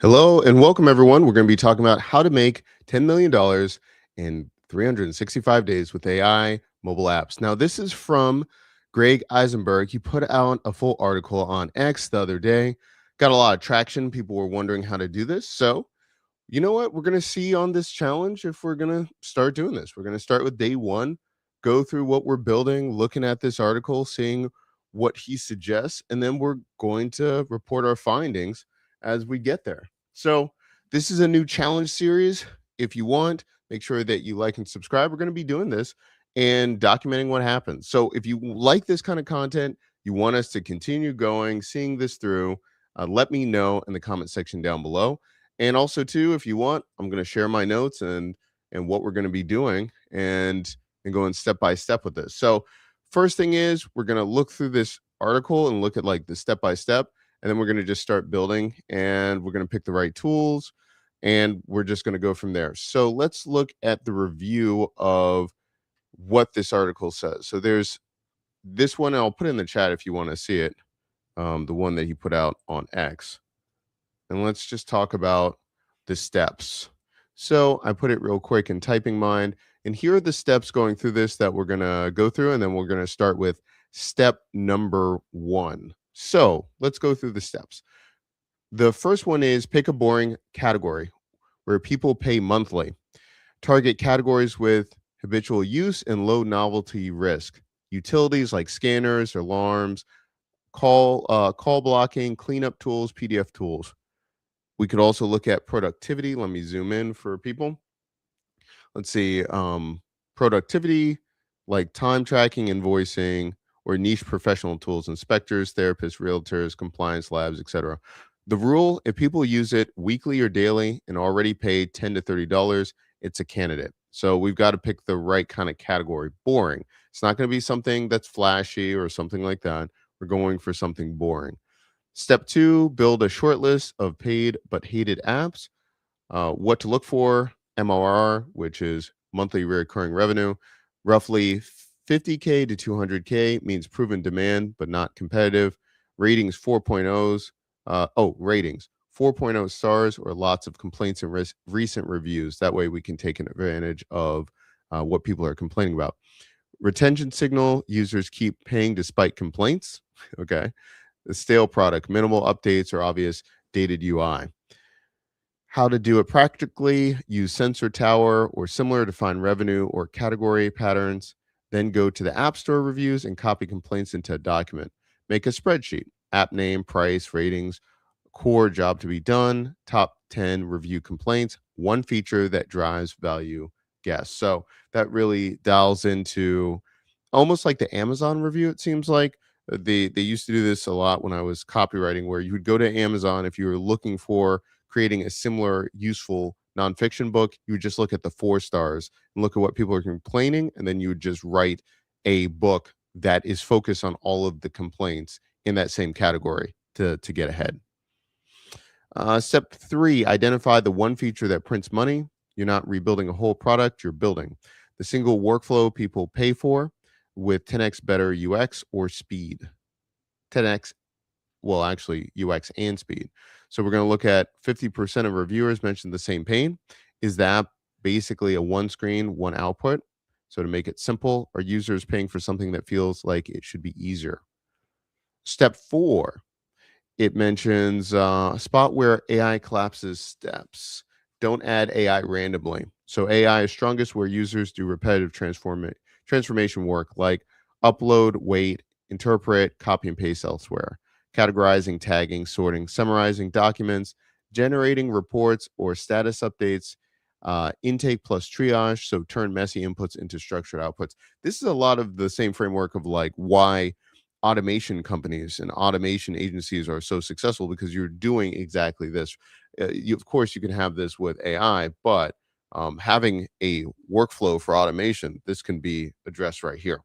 Hello and welcome, everyone. We're going to be talking about how to make $10 million in 365 days with AI mobile apps. Now, this is from Greg Eisenberg. He put out a full article on X the other day. Got a lot of traction. People were wondering how to do this. So, you know what? We're going to see on this challenge if we're going to start doing this. We're going to start with day one, go through what we're building, looking at this article, seeing what he suggests, and then we're going to report our findings as we get there. So, this is a new challenge series. If you want, make sure that you like and subscribe. We're going to be doing this and documenting what happens. So, if you like this kind of content, you want us to continue going, seeing this through, let me know in the comment section down below. And also, too, if you want, I'm going to share my notes and what we're going to be doing and going step by step with this. So, first thing is we're going to look through this article and look at like the step by step, and then we're going to just start building, and we're going to pick the right tools, and we're just going to go from there. So, let's look at the review of what this article says. So, there's this one, and I'll put it in the chat if you want to see it, the one that he put out on X. And let's just talk about the steps. So I put it real quick in typing mind. And here are the steps going through this that we're going to go through. And then we're going to start with step number one. So let's go through the steps. The first one is pick a boring category where people pay monthly. Target categories with habitual use and low novelty risk. Utilities like scanners, alarms, call blocking, cleanup tools, PDF tools. We could also look at productivity. Let me zoom in for people. Let's see, productivity like time tracking, invoicing, or niche professional tools, inspectors, therapists, realtors, compliance labs, etc. The rule, if people use it weekly or daily and already paid $10 to $30, it's a candidate. So we've got to pick the right kind of category. Boring. It's not going to be something that's flashy or something like that. We're going for something boring. Step two, build a short list of paid but hated apps. What to look for, MRR, which is monthly recurring revenue, roughly 50K to 200K means proven demand but not competitive. Ratings 4.0s, ratings 4.0 stars or lots of complaints and recent reviews. That way we can take advantage of what people are complaining about. Retention signal, users keep paying despite complaints. Okay. The stale product, minimal updates or obvious dated UI. How to do it practically, use Sensor Tower or similar to find revenue or category patterns. Then go to the App Store reviews and copy complaints into a document. Make a spreadsheet, app name, price, ratings, core job to be done, top 10 review complaints, one feature that drives value guests. So that really dials into almost like the Amazon review, it seems like. They used to do this a lot when I was copywriting, where you would go to Amazon if you were looking for creating a similar useful nonfiction book. You would just look at the 4 stars and look at what people are complaining, and then you would just write a book that is focused on all of the complaints in that same category to get ahead. Step three, identify the one feature that prints money. You're not rebuilding a whole product, you're building the single workflow people pay for with 10x better UX or speed. 10x, well, actually, UX and speed. So we're going to look at 50% of reviewers mentioned the same pain. Is the app basically a one screen, one output? So to make it simple, are users paying for something that feels like it should be easier? Step four, it mentions spot where AI collapses steps. Don't add AI randomly. So AI is strongest where users do repetitive transformation work like upload, wait, interpret, copy and paste elsewhere, categorizing, tagging, sorting, summarizing documents, generating reports or status updates, intake plus triage. So turn messy inputs into structured outputs. This is a lot of the same framework of like why automation companies and automation agencies are so successful, because you're doing exactly this. Of course, you can have this with AI, but having a workflow for automation, this can be addressed right here.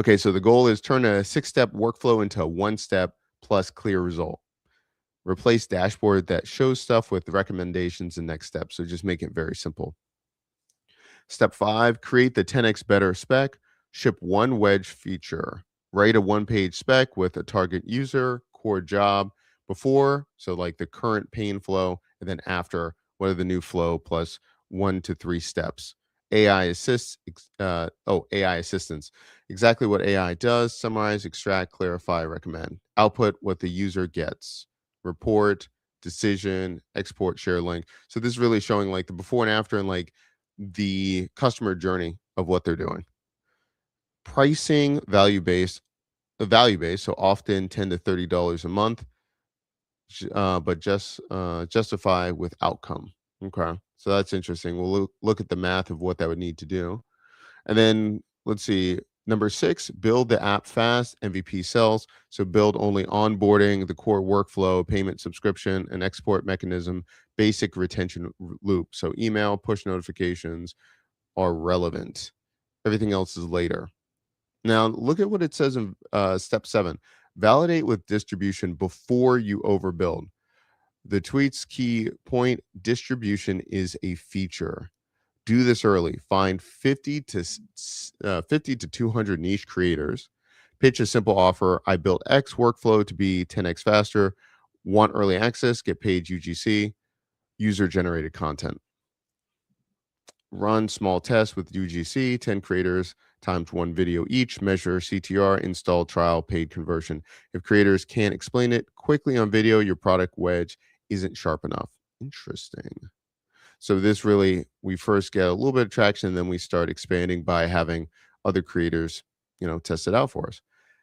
Okay, so the goal is turn a 6-step workflow into a 1-step plus clear result. Replace dashboard that shows stuff with recommendations and next steps. So just make it very simple. Step 5, create the 10x better spec. Ship one wedge feature. Write a one-page spec with a target user, core job, before, so like the current pain flow, and then after, what are the new flow plus 1 to 3 steps. AI assistance. Exactly what AI does: summarize, extract, clarify, recommend. Output, what the user gets. Report, decision, export, share link. So this is really showing like the before and after and like the customer journey of what they're doing. Pricing, value based, so often $10 to $30 a month, but just justify with outcome. Okay, so that's interesting. We'll look at the math of what that would need to do. And then let's see, number 6, build the app fast, MVP sells. So build only onboarding, the core workflow, payment, subscription, and export mechanism, basic retention loop. So email, push notifications are relevant. Everything else is later. Now look at what it says in step 7. Validate with distribution before you overbuild. The tweet's key point: distribution is a feature. Do this early. Find 50 to 200 niche creators. Pitch a simple offer. I built X workflow to be 10x faster. Want early access? Get paid UGC. User generated content. Run small tests with UGC. 10 creators times 1 video each. Measure CTR, install, trial, paid conversion. If creators can't explain it quickly on video, your product wedge isn't sharp enough. Interesting. So this really, we first get a little bit of traction, then we start expanding by having other creators, test it out for us.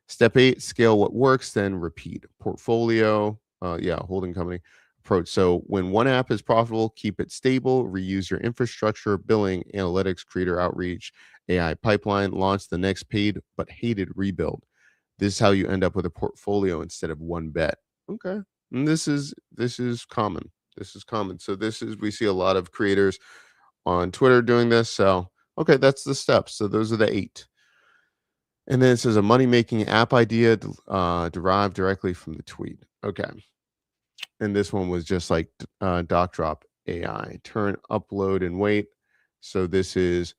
Step 8, scale what works, then repeat. Portfolio, holding company approach. So when one app is profitable, keep it stable, reuse your infrastructure, billing, analytics, creator outreach, AI pipeline, launch the next paid but hated rebuild. This is how you end up with a portfolio instead of one bet. Okay. And this is common. This is common. So we see a lot of creators on Twitter doing this. So, okay, that's the steps. So those are the 8. And then it says a money-making app idea derived directly from the tweet. Okay. And this one was just like DocDrop AI. Turn, upload, and wait. So this is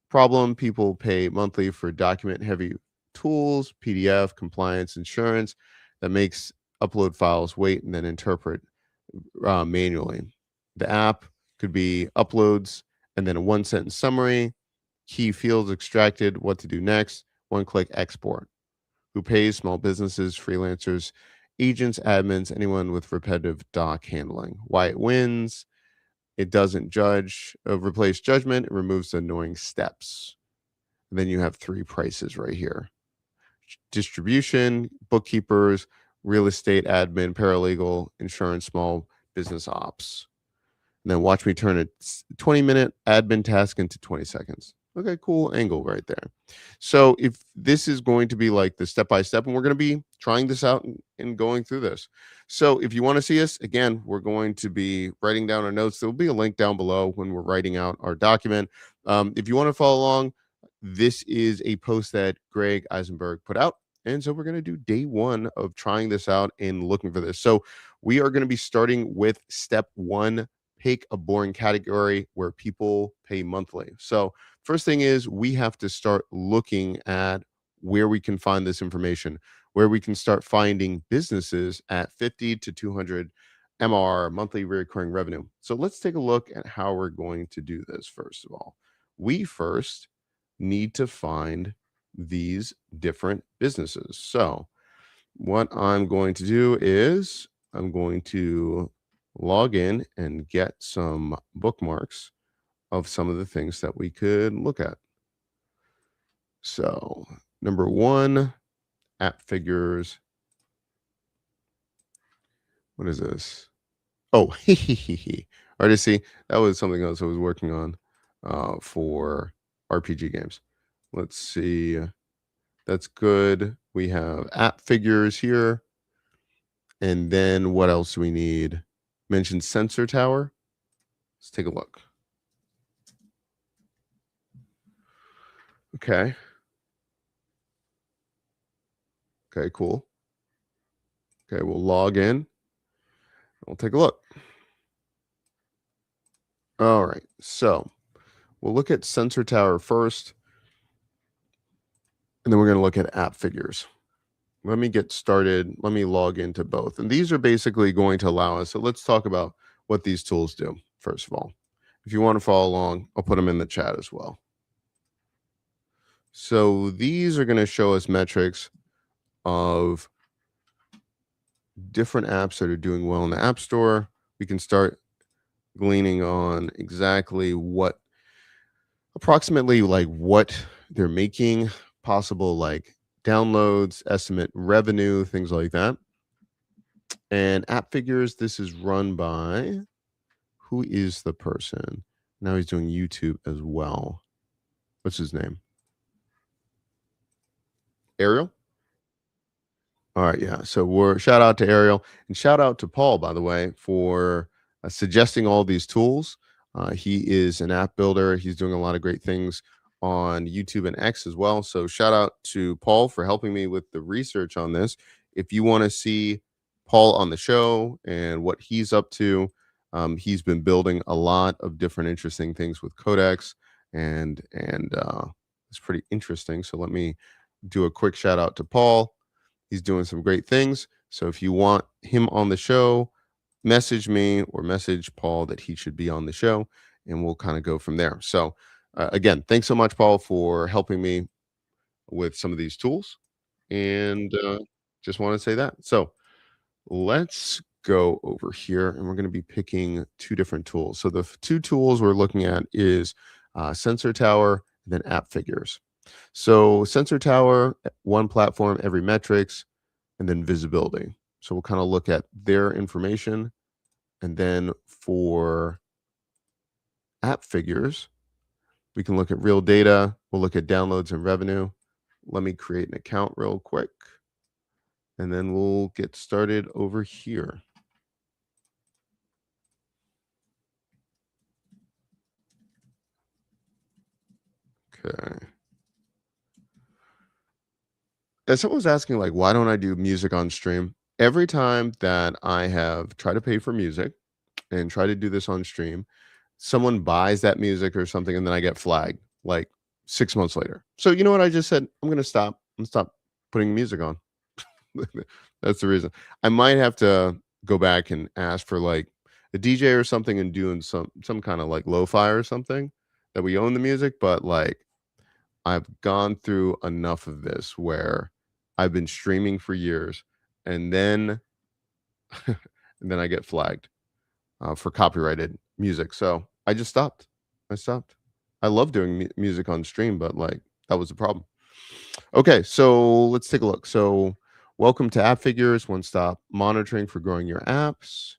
problem. People pay monthly for document-heavy tools, PDF, compliance, insurance, that makes upload files wait and then interpret manually. The app could be uploads and then a 1-sentence summary, key fields extracted, what to do next, 1-click export. Who pays? Small businesses, freelancers, agents, admins, anyone with repetitive doc handling. Why it wins: it doesn't replace judgment, it removes the annoying steps. And then you have 3 prices right here: distribution, bookkeepers, real estate admin, paralegal, insurance, small business ops. And then watch me turn a 20-minute admin task into 20 seconds. Okay, cool angle right there. So if this is going to be like the step-by-step, and we're going to be trying this out and going through this. So if you want to see us, again, we're going to be writing down our notes. There'll be a link down below when we're writing out our document. If you want to follow along, this is a post that Greg Eisenberg put out. And so we're going to do day 1 of trying this out and looking for this. So we are going to be starting with step 1, pick a boring category where people pay monthly. So first thing is we have to start looking at where we can find this information, where we can start finding businesses at 50 to 200 MR, monthly recurring revenue. So let's take a look at how we're going to do this. First of all, we first need to find these different businesses. So what I'm going to do is I'm going to log in and get some bookmarks of some of the things that we could look at. So number 1, app figures. What is this? Oh, Artisy. That was something else I was working on for RPG games. Let's see. That's good. We have app figures here. And then what else do we need? Mentioned Sensor Tower. Let's take a look. Okay. Okay, cool. Okay, we'll log in. We'll take a look. All right. So we'll look at Sensor Tower first. And then we're going to look at app figures. let me get started. Let me log into both. And these are basically going to allow us. So let's talk about what these tools do, first of all. If you want to follow along, I'll put them in the chat as well. So these are going to show us metrics of different apps that are doing well in the App Store. We can start gleaning on exactly what approximately like what they're making, possible like downloads, estimate revenue, things like that. And App Figures, this is run by who is the person? Now he's doing YouTube as well. What's his name? Ariel? All right, yeah. So we're shout out to Ariel and shout out to Paul, by the way, for suggesting all these tools. He is an app builder. He's doing a lot of great things on YouTube and X as well. So shout out to Paul for helping me with the research on this. If you want to see Paul on the show and what he's up to, he's been building a lot of different interesting things with Codex, and it's pretty interesting. So let me do a quick shout out to Paul. He's doing some great things. So if you want him on the show, message me or message Paul that he should be on the show, and we'll kind of go from there. So, again, thanks so much, Paul, for helping me with some of these tools. And just want to say that. So, let's go over here and we're going to be picking two different tools. So, the two tools we're looking at is Sensor Tower and then App Figures. So Sensor Tower, one platform, every metrics, and then visibility. So we'll kind of look at their information. And then for App Figures, we can look at real data. We'll look at downloads and revenue. Let me create an account real quick. And then we'll get started over here. Okay. And someone was asking, like, why don't I do music on stream? Every time that I have tried to pay for music and try to do this on stream, someone buys that music or something, and then I get flagged like 6 months later. So you know what I just said? I'm gonna stop. I'm stop putting music on. That's the reason. I might have to go back and ask for like a DJ or something and doing some kind of like lo-fi or something that we own the music, but like I've gone through enough of this where I've been streaming for years and then and then I get flagged for copyrighted music. So I just stopped. I stopped. I love doing music on stream, but like that was the problem. Okay, so let's take a look. So welcome to App Figures, one stop monitoring for growing your apps.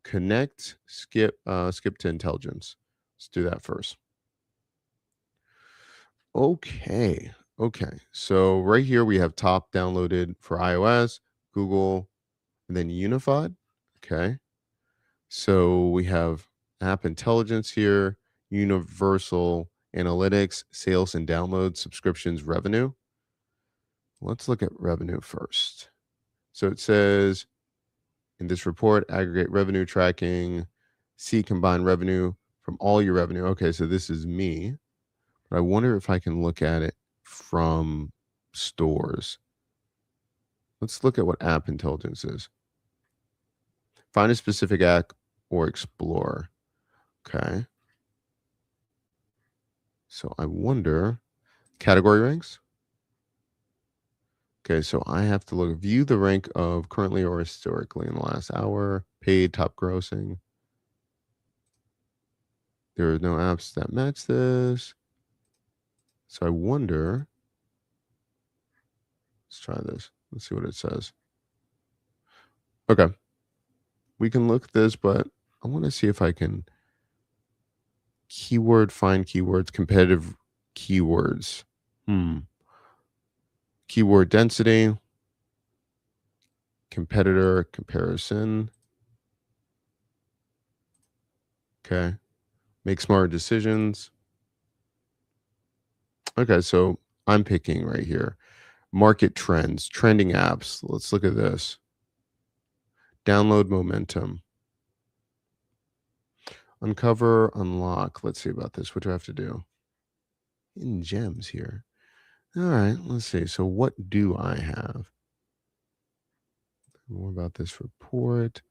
Connect, skip to intelligence. Let's do that first. Okay. Okay. So right here we have top downloaded for iOS, Google, and then Unified. Okay. So we have app intelligence here, universal analytics, sales and downloads, subscriptions, revenue. Let's look at revenue first. So it says in this report, aggregate revenue tracking, see combined revenue from all your revenue. Okay, so this is me, but I wonder if I can look at it from stores. Let's look at what app intelligence is. Find a specific app or explore. Okay. So I wonder category ranks. Okay, so I have to look view the rank of currently or historically in the last hour, paid, top grossing. There are no apps that match this. So I wonder. Let's try this. Let's see what it says. Okay. We can look at this, but I want to see if I can find keywords, competitive keywords. Keyword density, competitor comparison. Okay. Make smarter decisions. Okay, so I'm picking right here. Market trends, trending apps. Let's look at this. Download momentum. Uncover, unlock. Let's see about this. What do I have to do? Hidden gems here. All right, let's see. So what do I have? More about this report.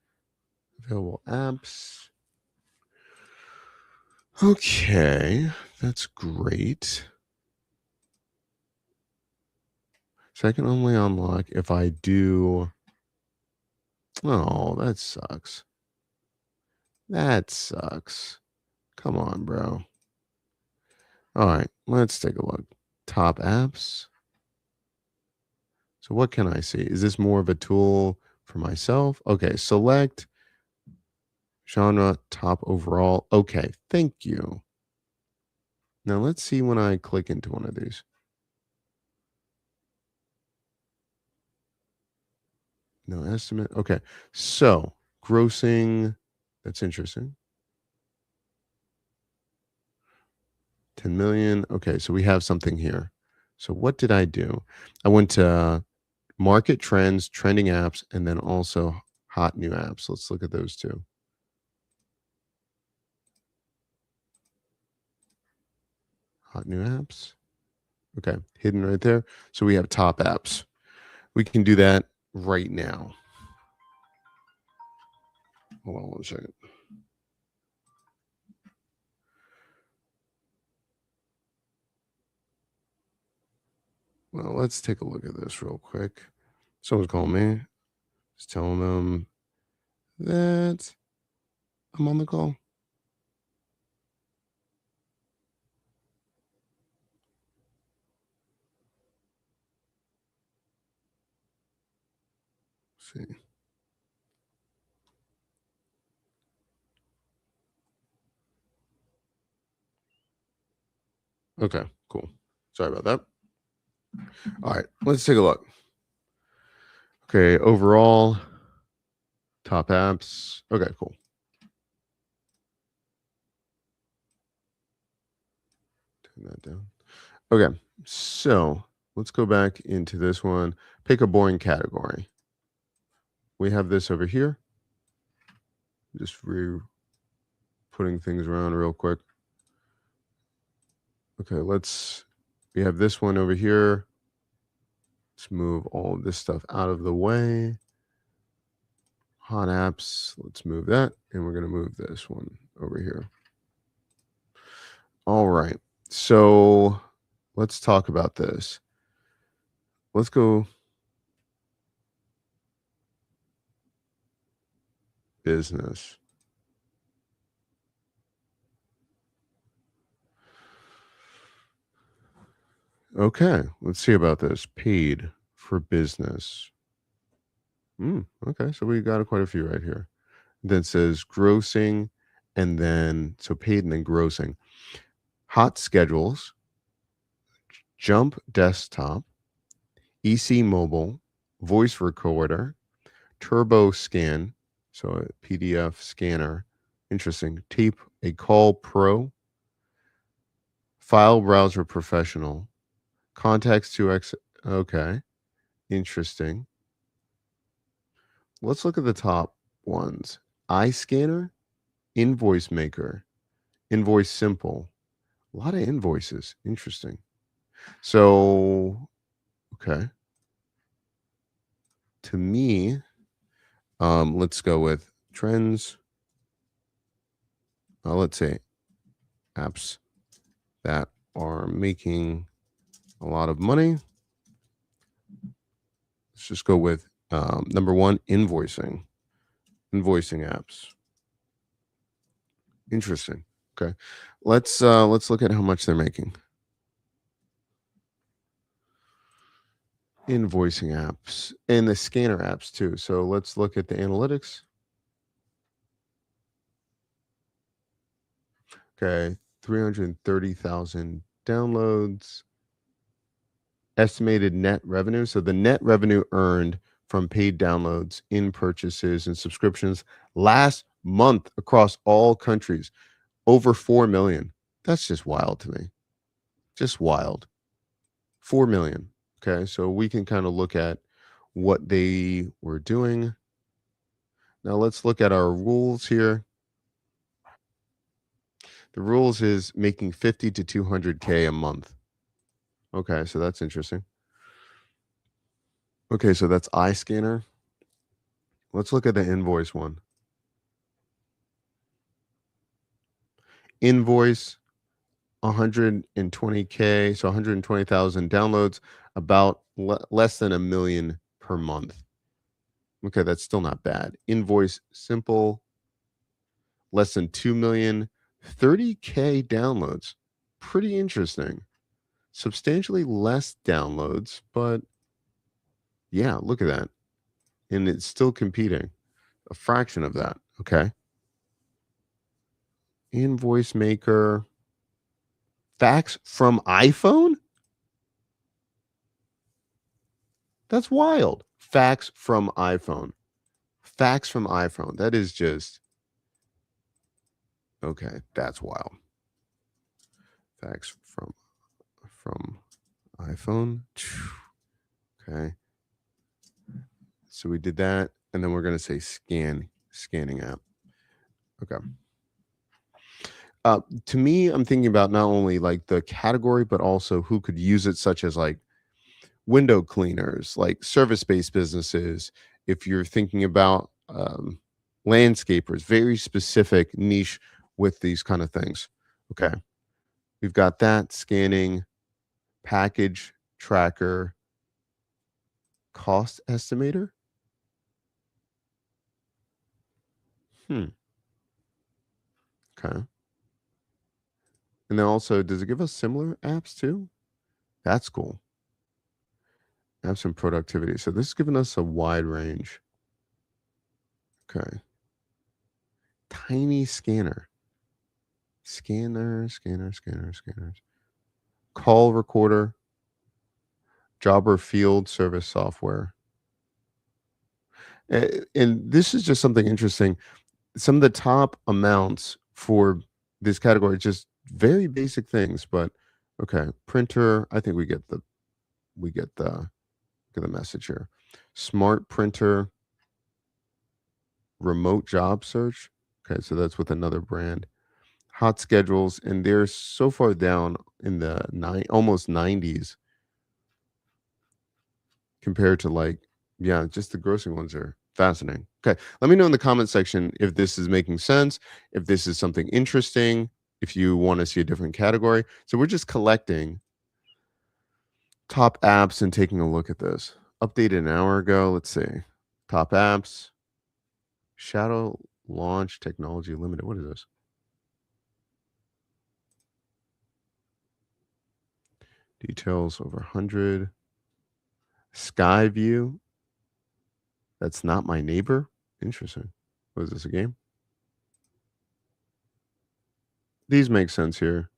Available apps. Okay, that's great. So I can only unlock if I do. Oh, that sucks. That sucks. Come on, bro. All right, let's take a look. Top apps. So what can I see? Is this more of a tool for myself? Okay, select genre, top overall. Okay, thank you. Now let's see when I click into one of these. No estimate. Okay, so grossing. That's interesting. 10 million. Okay, so we have something here. So what did I do? I went to market trends, trending apps, and then also hot new apps. Let's look at those two. Hot new apps. Okay, hidden right there. So we have top apps. We can do that right now. Hold on one second. Well, let's take a look at this real quick. Someone's calling me. Just telling them that I'm on the call. Let's see. Okay, cool. Sorry about that. All right, let's take a look. Okay, overall, top apps. Okay, cool. Turn that down. Okay, so let's go back into this one. Pick a boring category. We have this over here. Just putting things around real quick. Okay, we have this one over here. Let's move all of this stuff out of the way. Hot apps, let's move that. And we're going to move this one over here. All right. So let's talk about this. Let's go business. Okay, let's see about this. Paid for business. Okay, so we got quite a few right here. Then says grossing, and then so paid and then grossing. Hot schedules, Jump desktop, EC mobile, voice recorder, turbo scan, so a PDF scanner. Interesting. Tape a call pro, file browser professional, contacts 2x. Okay, interesting. Let's look at the top ones. iScanner, invoice maker, invoice simple. A lot of invoices. Interesting. So, okay. To me, let's go with trends. Let's say apps that are making a lot of money. Let's just go with number one, invoicing apps. Interesting. Okay, let's look at how much they're making. Invoicing apps and the scanner apps too. So let's look at the analytics. Okay, 330,000 downloads. Estimated net revenue. So the net revenue earned from paid downloads in purchases and subscriptions last month across all countries, over 4 million. That's just wild to me. Just wild. 4 million. Okay, so we can kind of look at what they were doing. Now let's look at our rules here. The rules is making 50 to 200K a month. Okay, so that's interesting. Okay, so that's iScanner. Let's look at the invoice one. Invoice 120K, so 120,000 downloads, about less than a million per month. Okay, that's still not bad. Invoice simple, less than 2 million, 30K downloads. Pretty interesting. Substantially less downloads, but yeah, look at that. And it's still competing. A fraction of that. Okay. Invoice maker. Fax from iPhone? That's wild. Fax from iPhone. Fax from iPhone. That is just okay. That's wild. Fax from iPhone. Okay. So we did that, and then we're gonna say scanning app. Okay. To me, I'm thinking about not only like the category, but also who could use it, such as like window cleaners, like service-based businesses. If you're thinking about landscapers, very specific niche with these kind of things. Okay, we've got that scanning, package tracker, cost estimator. Okay, and then also, does it give us similar apps too? That's cool. Apps and productivity. So this is giving us a wide range. Okay. Tiny scanner. Scanners. Call recorder. Jobber field service software. And this is just something interesting. Some of the top amounts for this category, just very basic things, but okay. Printer. I think we get the message here. Smart printer. Remote job search. Okay, so that's with another brand. Hot schedules, and they're so far down in the almost 90s compared to like, yeah, just the grossing ones are fascinating. Okay, let me know in the comment section if this is making sense, if this is something interesting, if you want to see a different category. So we're just collecting top apps and taking a look at this. Updated an hour ago. Let's see. Top apps. Shadow Launch Technology Limited. What is this? Details over 100. Skyview. That's not my neighbor. Interesting. Was this a game? These make sense here.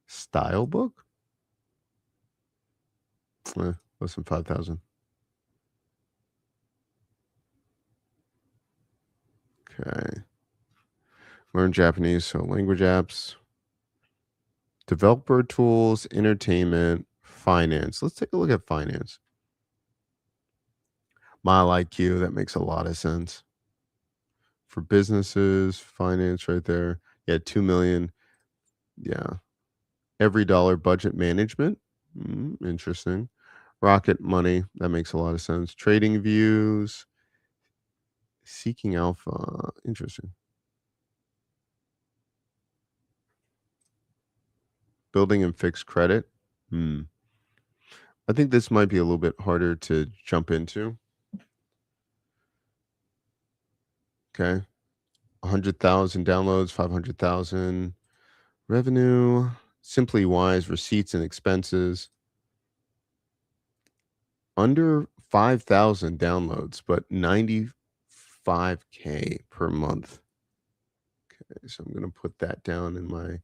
Style book? Less than 5,000. Okay. Learn Japanese, so language apps. Developer tools, entertainment, finance. Let's take a look at finance. Mile IQ, that makes a lot of sense. For businesses, finance right there. Yeah, 2 million. Yeah. Every dollar budget management. Interesting. Rocket Money, that makes a lot of sense. Trading Views, Seeking Alpha, interesting. Building and fixed credit. I think this might be a little bit harder to jump into. Okay. 100,000 downloads, 500,000 revenue. Simply Wise, receipts and expenses. Under 5,000 downloads, but 95K per month. Okay, so I'm going to put that down in my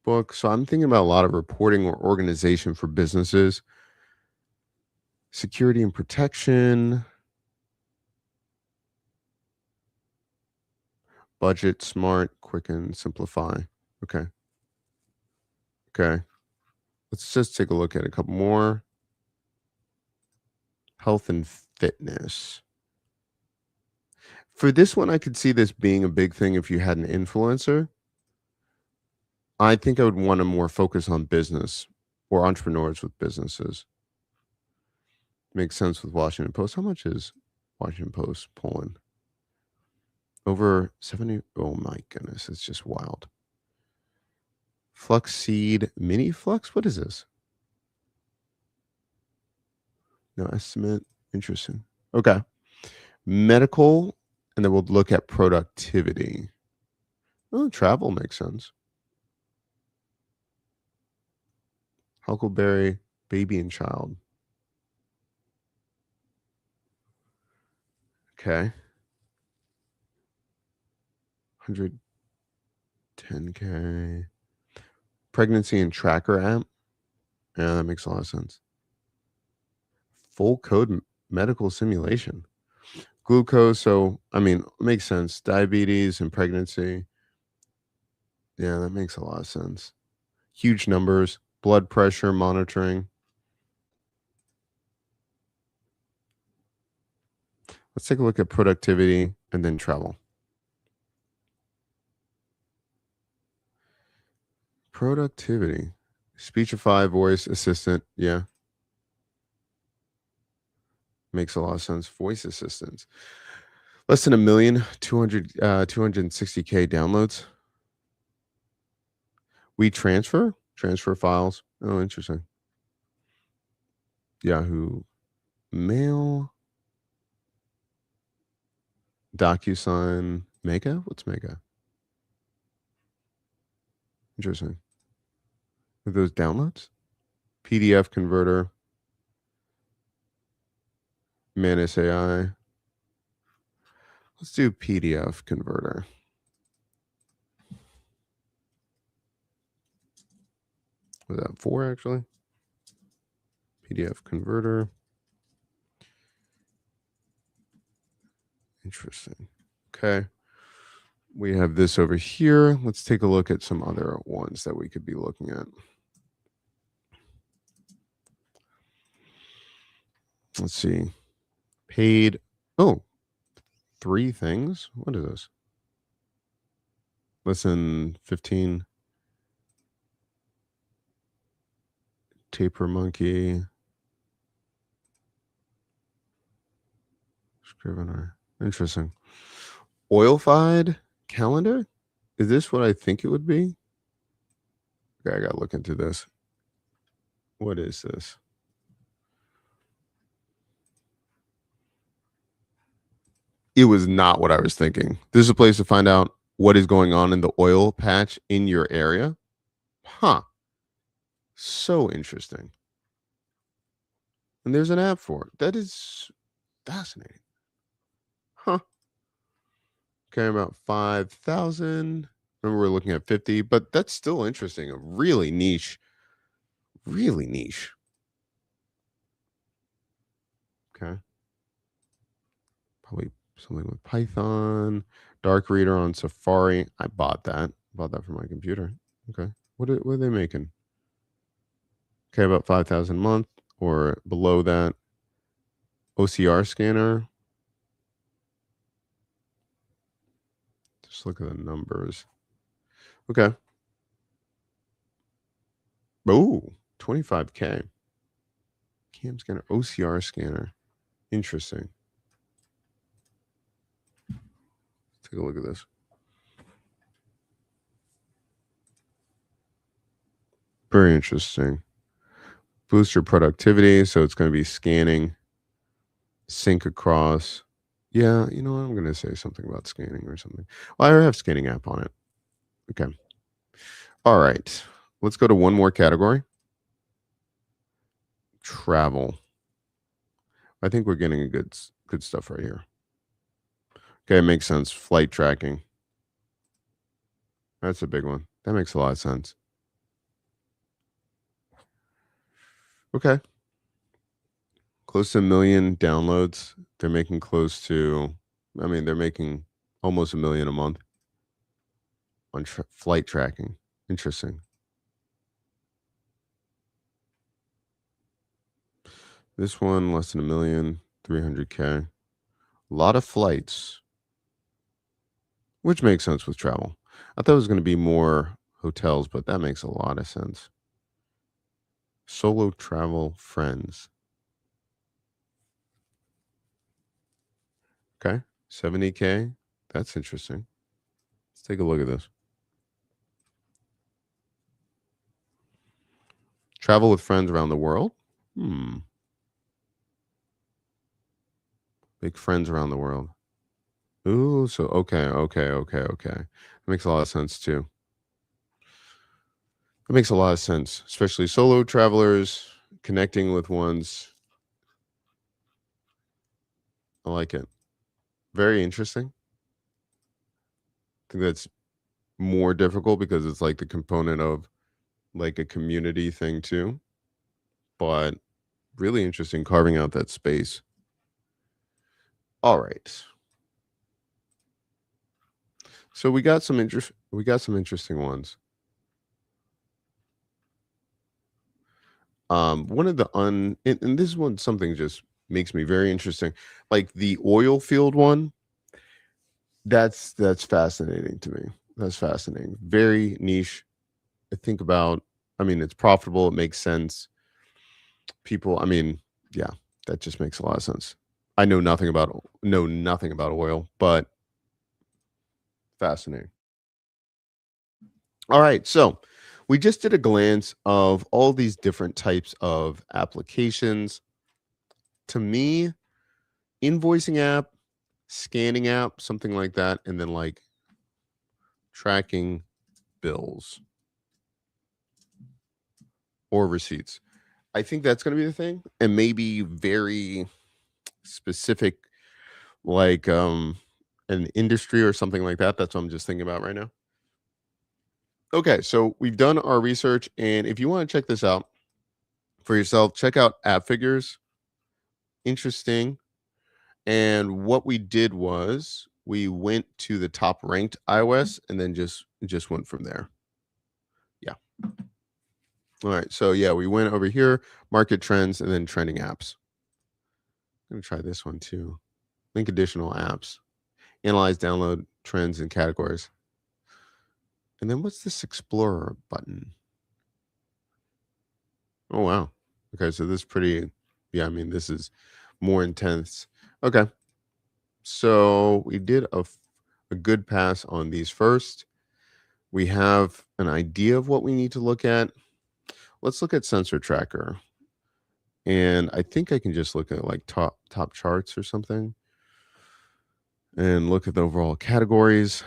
book. So I'm thinking about a lot of reporting or organization for businesses. Security and protection. Budget, smart, quicken, simplify. Okay. Okay. Let's just take a look at a couple more. Health and fitness. For this one, I could see this being a big thing if you had an influencer. I think I would want to more focus on business or entrepreneurs with businesses. Makes sense with Washington Post. How much is Washington Post, Poland. Over 70. Oh my goodness, it's just wild. Fluxseed Mini Flux? What is this? No estimate. Interesting. Okay. Medical, and then we'll look at productivity. Oh, travel makes sense. Huckleberry, baby and child. Okay. 110K. Pregnancy and tracker app. Yeah, that makes a lot of sense. Full code medical simulation. Glucose. So, I mean, makes sense. Diabetes and pregnancy. Yeah, that makes a lot of sense. Huge numbers. Blood pressure monitoring. Let's take a look at productivity and then travel. Productivity. Speechify, voice assistant. Yeah. Makes a lot of sense. Voice assistants. Less than a million, 260K downloads. We transfer files. Oh, interesting. Yahoo Mail. DocuSign. Mega? What's Mega? Interesting. Are those downloads? PDF converter. Manus AI. Let's do PDF converter. Was that 4 actually? PDF converter. Interesting. Okay. We have this over here. Let's take a look at some other ones that we could be looking at. Let's see. Paid. Oh, 3 things. What is this? Listen, 15. Taper Monkey. Scrivener. Interesting. Oilfied calendar? Is this what I think it would be? Okay, I gotta look into this. What is this? It was not what I was thinking. This is a place to find out what is going on in the oil patch in your area. Huh. So interesting. And there's an app for it. That is fascinating. Huh. Okay, about 5,000. Remember, we're looking at 50, but that's still interesting. A really niche. Really niche. Okay. Probably something with Python. Dark Reader on Safari. I bought that. Bought that for my computer. Okay. What are they making? Okay, about 5,000 a month or below that. OCR scanner. Just look at the numbers. Okay. Oh, 25K. Cam scanner, OCR scanner. Interesting. Take a look at this. Very interesting. Boost your productivity. So it's going to be scanning, sync across. Yeah, you know what? I'm going to say something about scanning or something. Well, I already have scanning app on it. Okay. All right. Let's go to one more category. Travel. I think we're getting a good stuff right here. Okay, makes sense. Flight tracking. That's a big one. That makes a lot of sense. Okay. Close to 1 million downloads. They're making close to, I mean, they're making almost 1 million a month on flight tracking. Interesting. This one, less than 1 million, 300K. A lot of flights, which makes sense with travel. I thought it was going to be more hotels, but that makes a lot of sense. Solo travel friends. Okay. 70K. That's interesting. Let's take a look at this. Travel with friends around the world. Make friends around the world. Ooh, so okay. That makes a lot of sense too. It makes a lot of sense, especially solo travelers connecting with ones. I like it. Very interesting. I think that's more difficult because it's like the component of like a community thing too. But really interesting carving out that space. All right. So we got some interesting ones. One of the and this one something just makes me very interesting. Like the oil field one, that's fascinating to me. That's fascinating. Very niche. I think about I mean, it's profitable, it makes sense. People, I mean, yeah, that just makes a lot of sense. I know nothing about oil, but fascinating. All right, so we just did a glance of all these different types of applications. To me, invoicing app, scanning app, something like that, and then like tracking bills or receipts. I think that's going to be the thing, and maybe very specific, like an industry or something like that. That's what I'm just thinking about right now. Okay, so we've done our research, and if you want to check this out for yourself, check out App Figures. Interesting. And what we did was we went to the top ranked iOS and then just went from there. Yeah. All right. So yeah, we went over here, market trends, and then trending apps. I'm gonna try this one too. Link additional apps. Analyze download trends and categories. And then what's this Explorer button? Oh wow. Okay, so this is pretty yeah, I mean this is more intense. Okay. So we did a good pass on these first. We have an idea of what we need to look at. Let's look at sensor tracker. And I think I can just look at like top charts or something and look at the overall categories.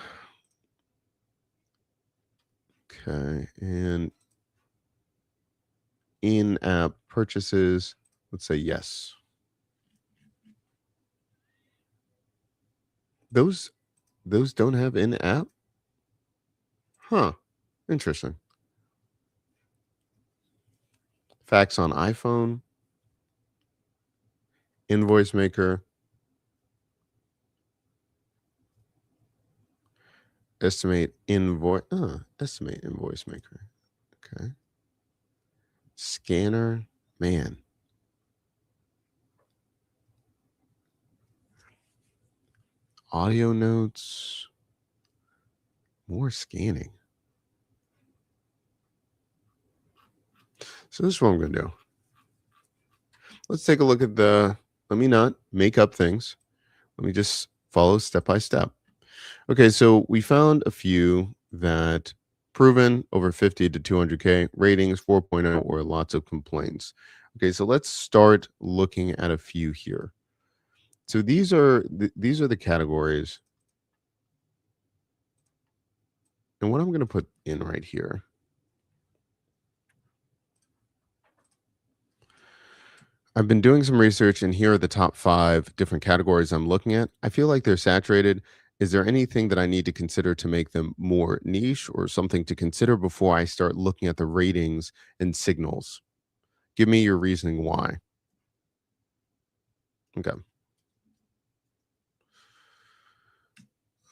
Okay. And in-app purchases, let's say yes. Those don't have in-app? Huh. Interesting. Facts on iPhone, invoice maker, estimate invoice maker. Okay. Scanner, man. Audio notes, more scanning. So this is what I'm going to do. Let's take a look at let me not make up things. Let me just follow step by step. Okay, so we found a few that proven over 50 to 200K ratings, 4.0 or lots of complaints. Okay, so let's start looking at a few here. So these are the categories. And what I'm going to put in right here. I've been doing some research, and here are the top 5 different categories I'm looking at. I feel like they're saturated. Is there anything that I need to consider to make them more niche or something to consider before I start looking at the ratings and signals? Give me your reasoning why. Okay.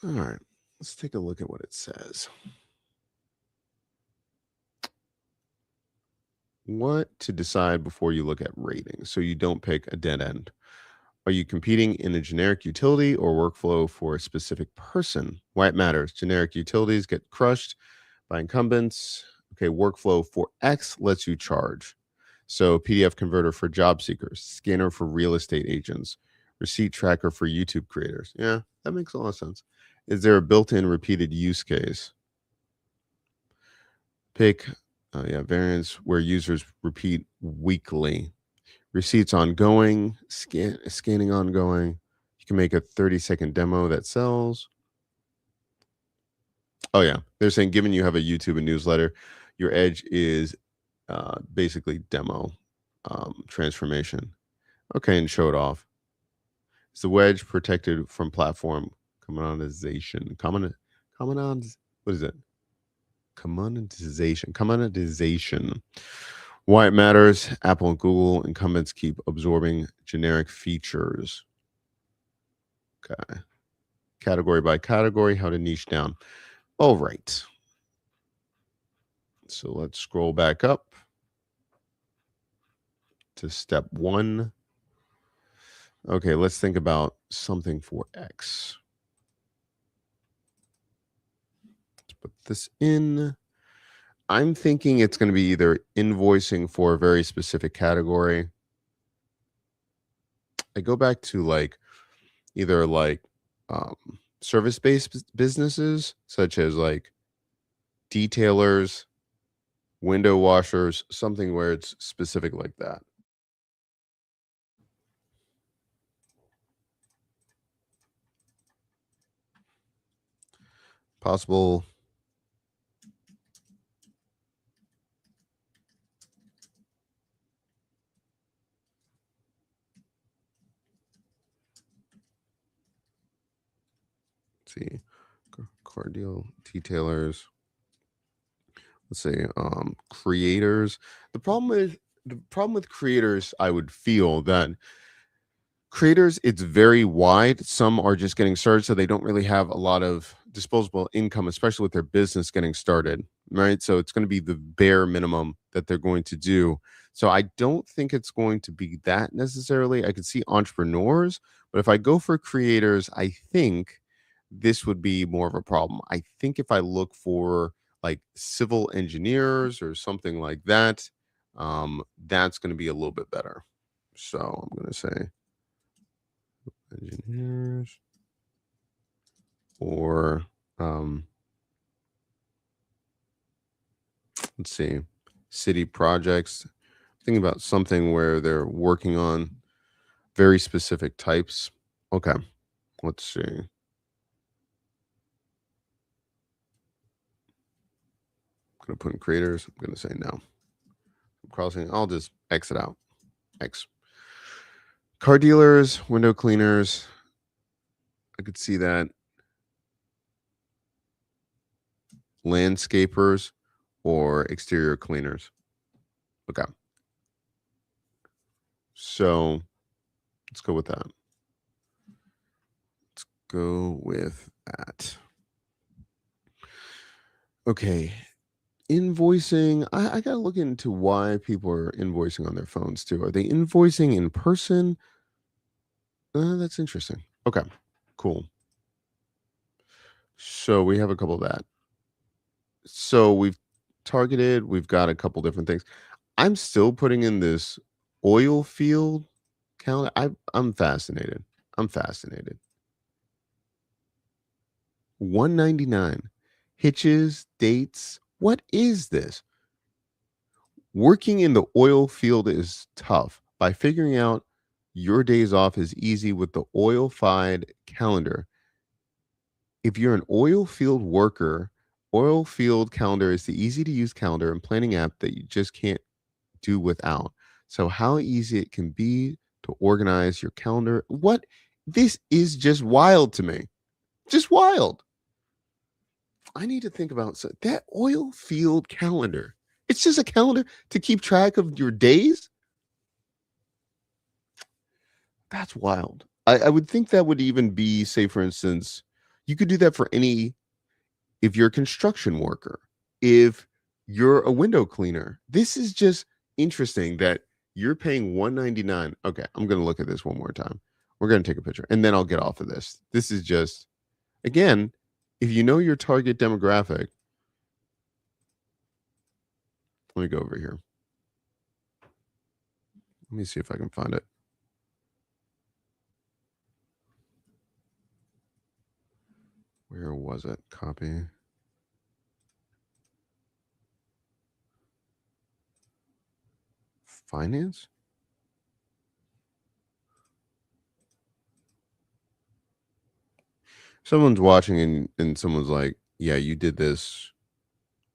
All right. Let's take a look at what it says. What to decide before you look at ratings so you don't pick a dead end. Are you competing in a generic utility or workflow for a specific person? Why it matters. Generic utilities get crushed by incumbents. Okay, workflow for X lets you charge. So PDF converter for job seekers, scanner for real estate agents, Receipt tracker for YouTube creators. Yeah, that makes a lot of sense. Is there a built-in repeated use case? Pick, yeah, variants where users repeat weekly. Receipts ongoing, scanning ongoing. You can make a 30-second demo that sells. Oh yeah, they're saying given you have a YouTube and newsletter, your edge is basically demo transformation. Okay, and show it off. Is the wedge protected from platform commoditization? What is it? Commoditization. Why it matters, Apple and Google incumbents keep absorbing generic features. Okay. Category by category, how to niche down. All right. So let's scroll back up to step 1. Okay, let's think about something for X. Let's put this in. I'm thinking it's going to be either invoicing for a very specific category. I go back to like either like service-based businesses such as like detailers, window washers, something where it's specific like that. Possible. Let's see, car deal detailers. Let's say creators. The problem with creators, I would feel that creators, it's very wide. Some are just getting started, so they don't really have a lot of disposable income, especially with their business getting started, right? So it's going to be the bare minimum that they're going to do. So I don't think it's going to be that necessarily. I could see entrepreneurs, but if I go for creators, I think this would be more of a problem. I think if I look for like civil engineers or something like that, that's going to be a little bit better. So I'm going to say engineers or let's see, city projects. Think about something where they're working on very specific types. Okay, let's see. I'm gonna put in creators. I'm gonna say no. I'm crossing. I'll just exit out. X. Car dealers, window cleaners. I could see that. Landscapers or exterior cleaners. Okay. So let's go with that. Let's go with that. Okay. Invoicing. I gotta look into why people are invoicing on their phones too. Are they invoicing in person? That's interesting. Okay. Cool. So we have a couple of that. So we've targeted, we've got a couple different things. I'm still putting in this oil field count. I'm fascinated. I'm fascinated. 199 hitches, dates. What is this? Working in the oil field is tough. By figuring out your days off is easy with the oil-fied calendar. If you're an oil field worker, oil field calendar is the easy to use calendar and planning app that you just can't do without. So how easy it can be to organize your calendar. What this is just wild to me. Just wild. I need to think about that oil field calendar. It's just a calendar to keep track of your days. That's wild. I would think that would even be, say, for instance, you could do that for any, if you're a construction worker, if you're a window cleaner. This is just interesting that you're paying 199. Okay, I'm going to look at this one more time. We're going to take a picture and then I'll get off of this. This is just, again, if you know your target demographic, let me go over here. Let me see if I can find it. Where was it? Copy. Finance? Someone's watching and someone's like, yeah, you did this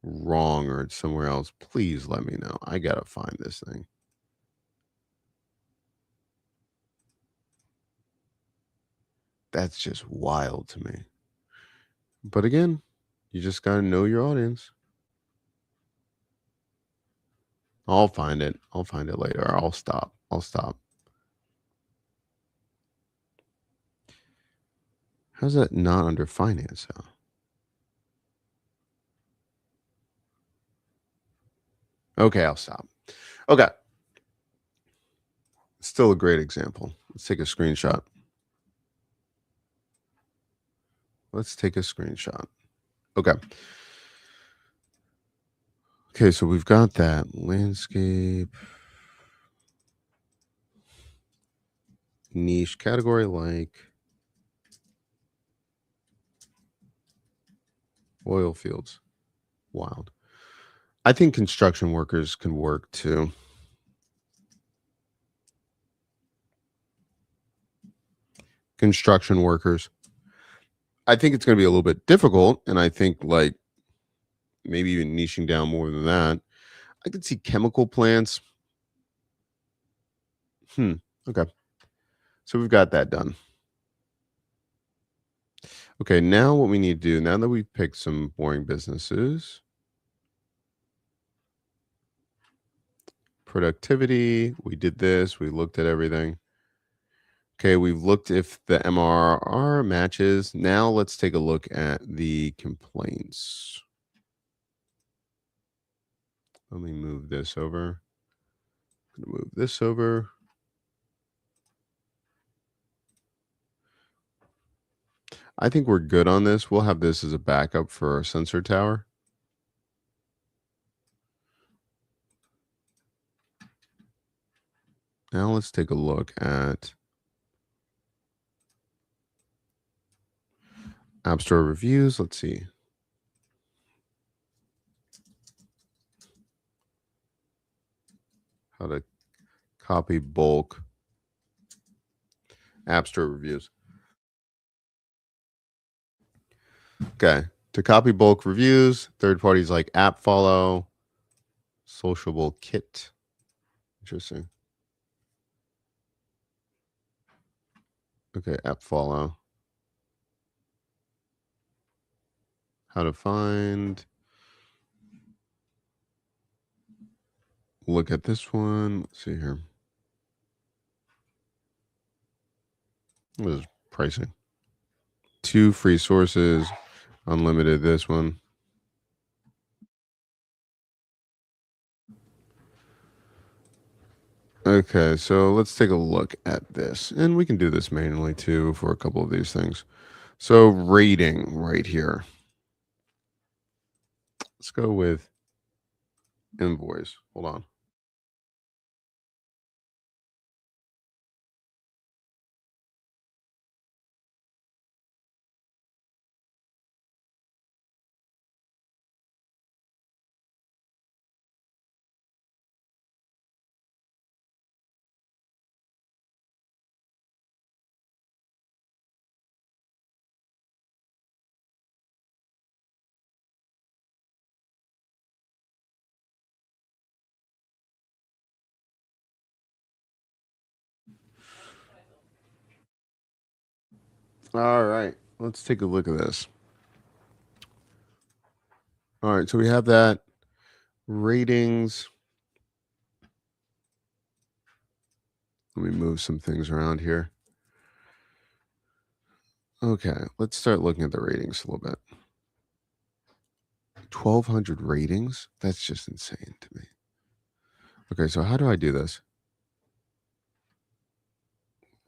wrong or it's somewhere else. Please let me know. I gotta find this thing. That's just wild to me. But again, you just gotta know your audience. I'll find it. I'll find it later. I'll stop. I'll stop. How's that not under finance though? Okay, I'll stop. Okay. Still a great example. Let's take a screenshot. Let's take a screenshot. Okay. Okay, so we've got that landscape, niche category like oil fields. Wild. I think construction workers can work too. Construction workers. I think it's going to be a little bit difficult. And I think like maybe even niching down more than that. I could see chemical plants. Okay. So we've got that done. Okay. Now what we need to do, now that we've picked some boring businesses, productivity, we did this, we looked at everything. Okay, we've looked if the MRR matches. Now let's take a look at the complaints. Let me move this over. I'm going to move this over. I think we're good on this. We'll have this as a backup for our sensor tower. Now let's take a look at App Store reviews. Let's see. How to copy bulk App Store reviews. Okay. To copy bulk reviews, third parties like AppFollow, Sociable Kit. Interesting. Okay, AppFollow. How to find. Look at this one. Let's see here. What is pricing? 2 free sources, unlimited this one. Okay, so let's take a look at this. And we can do this manually too for a couple of these things. So rating right here. Let's go with invoice. Hold on. All right, let's take a look at this. All right, so we have that ratings. Let me move some things around here. Okay, let's start looking at the ratings a little bit. 1,200 ratings? That's just insane to me. Okay, so how do I do this?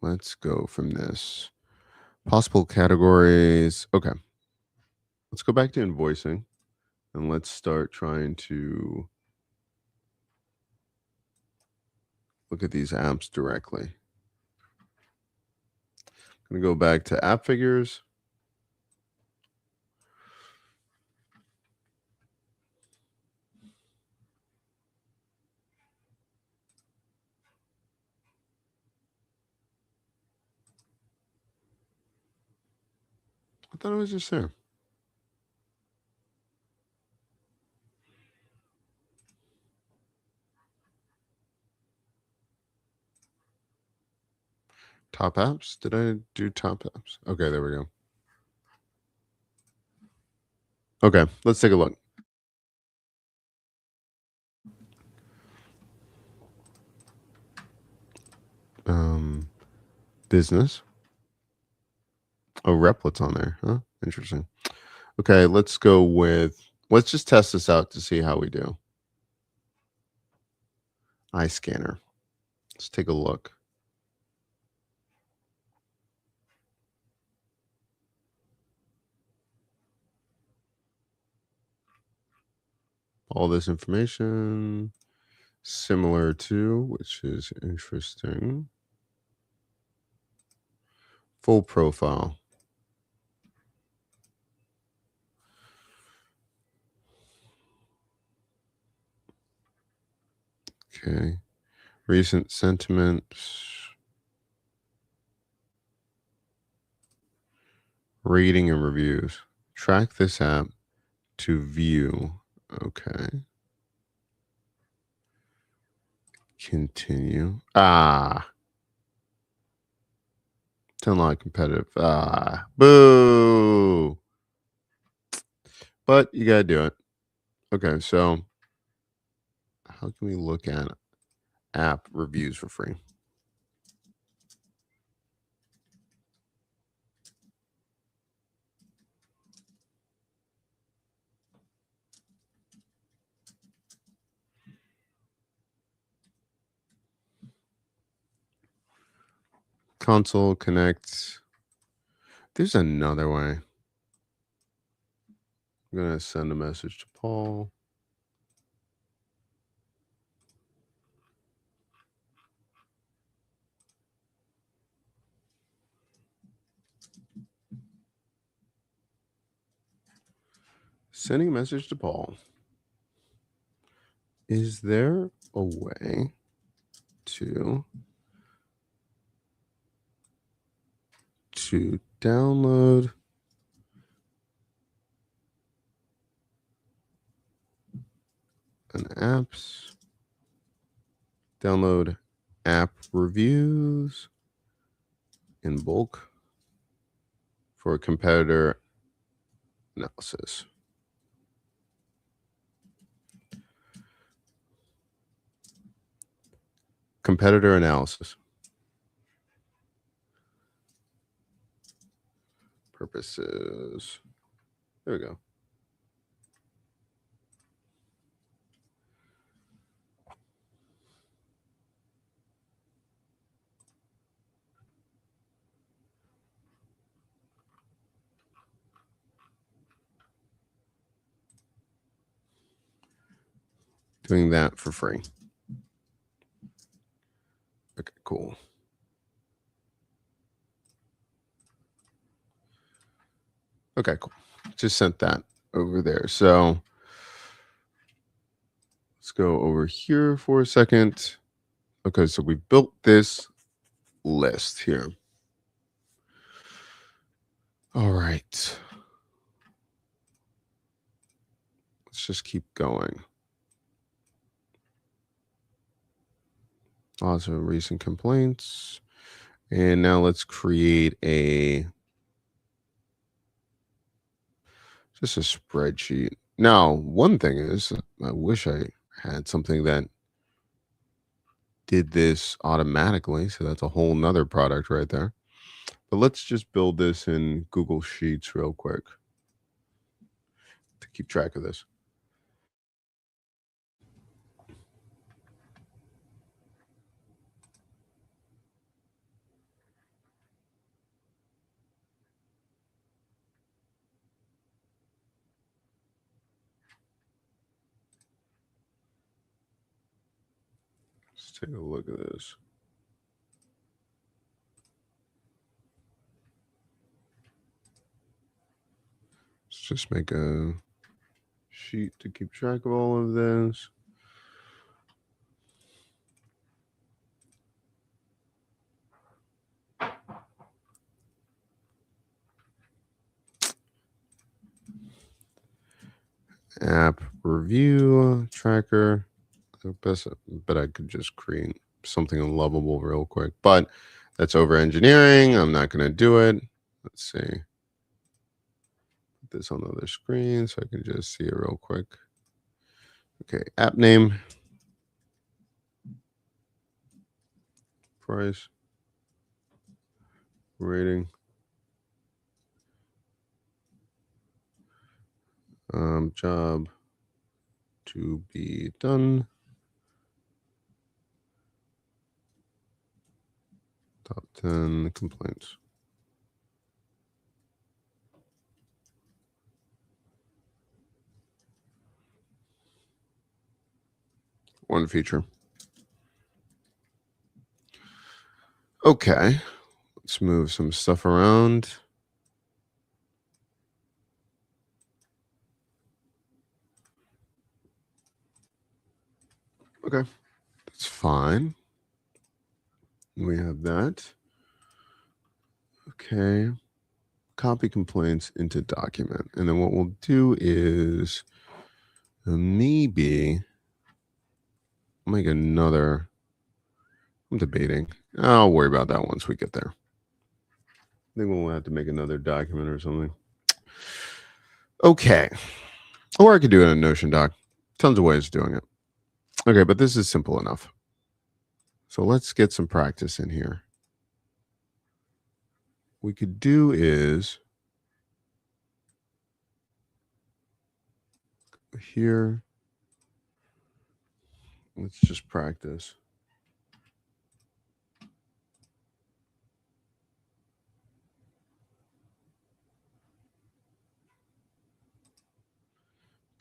Let's go from this. Possible categories. Okay. Let's go back to invoicing and let's start trying to look at these apps directly. I'm going to go back to app figures. thought it was just there. Top apps? Did I do top apps? Okay, there we go. Okay, let's take a look. Business. Oh, Replic's on there, huh? Interesting. Okay, let's just test this out to see how we do. Eye scanner. Let's take a look. All this information similar to, which is interesting. Full profile. Okay. Recent sentiments. Rating and reviews. Track this app to view. Okay. Continue. To unlock competitive. Boo. But you gotta do it. Okay, so how can we look at app reviews for free? Console connect. There's another way. I'm gonna send a message to Paul. Sending a message to Paul. Is there a way to download an apps? Download app reviews in bulk for competitor analysis. Competitor analysis. Purposes. There we go. Doing that for free. Okay, cool. Okay, cool. Just sent that over there. So let's go over here for a second. Okay, so we built this list here. All right. Let's just keep going. Lots of recent complaints. And now let's create just a spreadsheet. Now, one thing is, I wish I had something that did this automatically. So that's a whole nother product right there. But let's just build this in Google Sheets real quick to keep track of this. Let's take a look at this. Let's just make a sheet to keep track of all of this. app review tracker. But I could just create something unlovable real quick, but that's over engineering. I'm not going to do it. Let's see. Put this on the other screen so I can just see it real quick. Okay, app name, price, rating, job to be done, top 10 complaints. One feature. Okay, let's move some stuff around. Okay, that's fine. We have that. Okay, copy complaints into document. And then what we'll do is maybe I'll make another. I'm debating. I'll worry about that once we get there. I think we'll have to make another document or something. Okay. Or I could do it in a Notion doc. Tons of ways of doing it. Okay, but this is simple enough. So let's get some practice in here. What we could do is here. Let's just practice.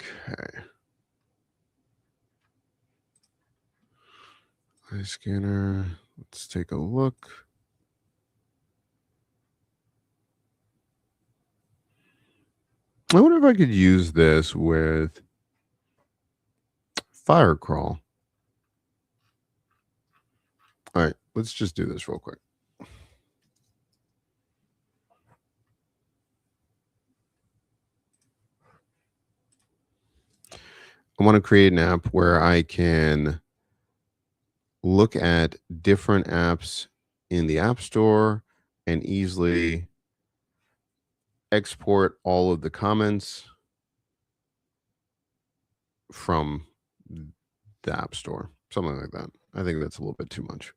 Okay. Eye scanner. Let's take a look. I wonder if I could use this with Firecrawl. All right, let's just do this real quick. I want to create an app where I can look at different apps in the App Store and easily export all of the comments from the App Store, something like that. I think that's a little bit too much.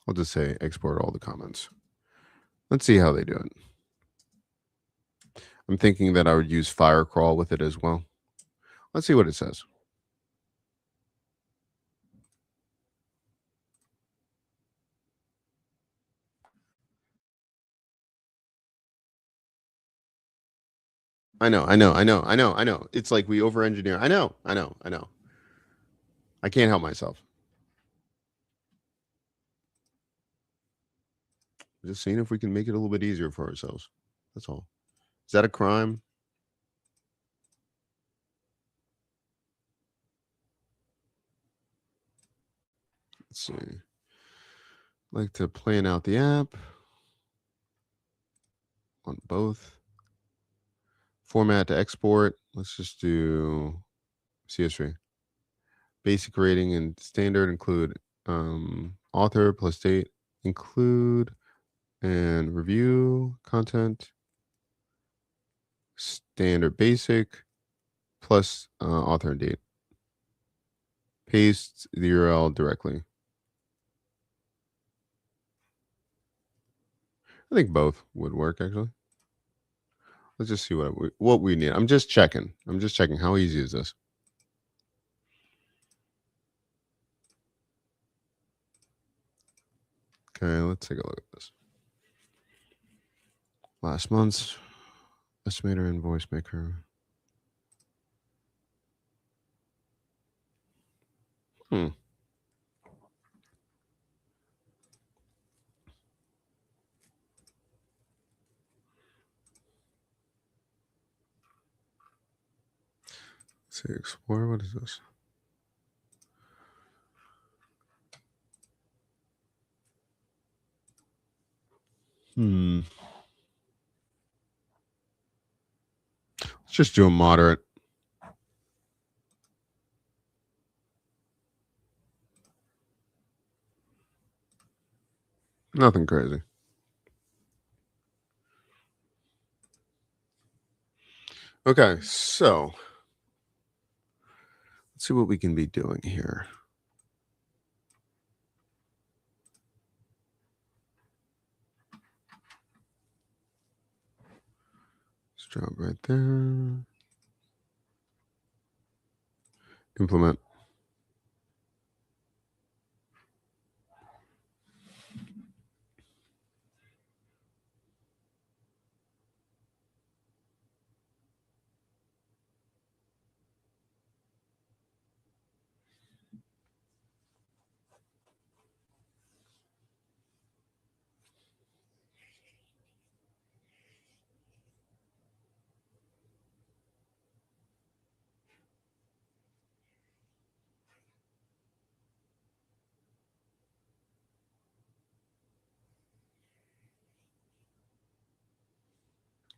I'll just say export all the comments. Let's see how they do it. I'm thinking that I would use Firecrawl with it as well. Let's see what it says. I know. It's like we over engineer. I know. I can't help myself. Just seeing if we can make it a little bit easier for ourselves. That's all. Is that a crime? Let's see. Like to plan out the app on both. Format to export. Let's just do CS3. Basic rating and standard include author plus date, include and review content, standard basic plus author and date. Paste the URL directly. I think both would work actually. Let's just see what we need. I'm just checking. How easy is this? Okay, let's take a look at this. Last month's estimator invoice maker. Let's see, explore. What is this? Let's just do a moderate. Nothing crazy. Okay, so let's see what we can be doing here. Let's drop right there. Implement.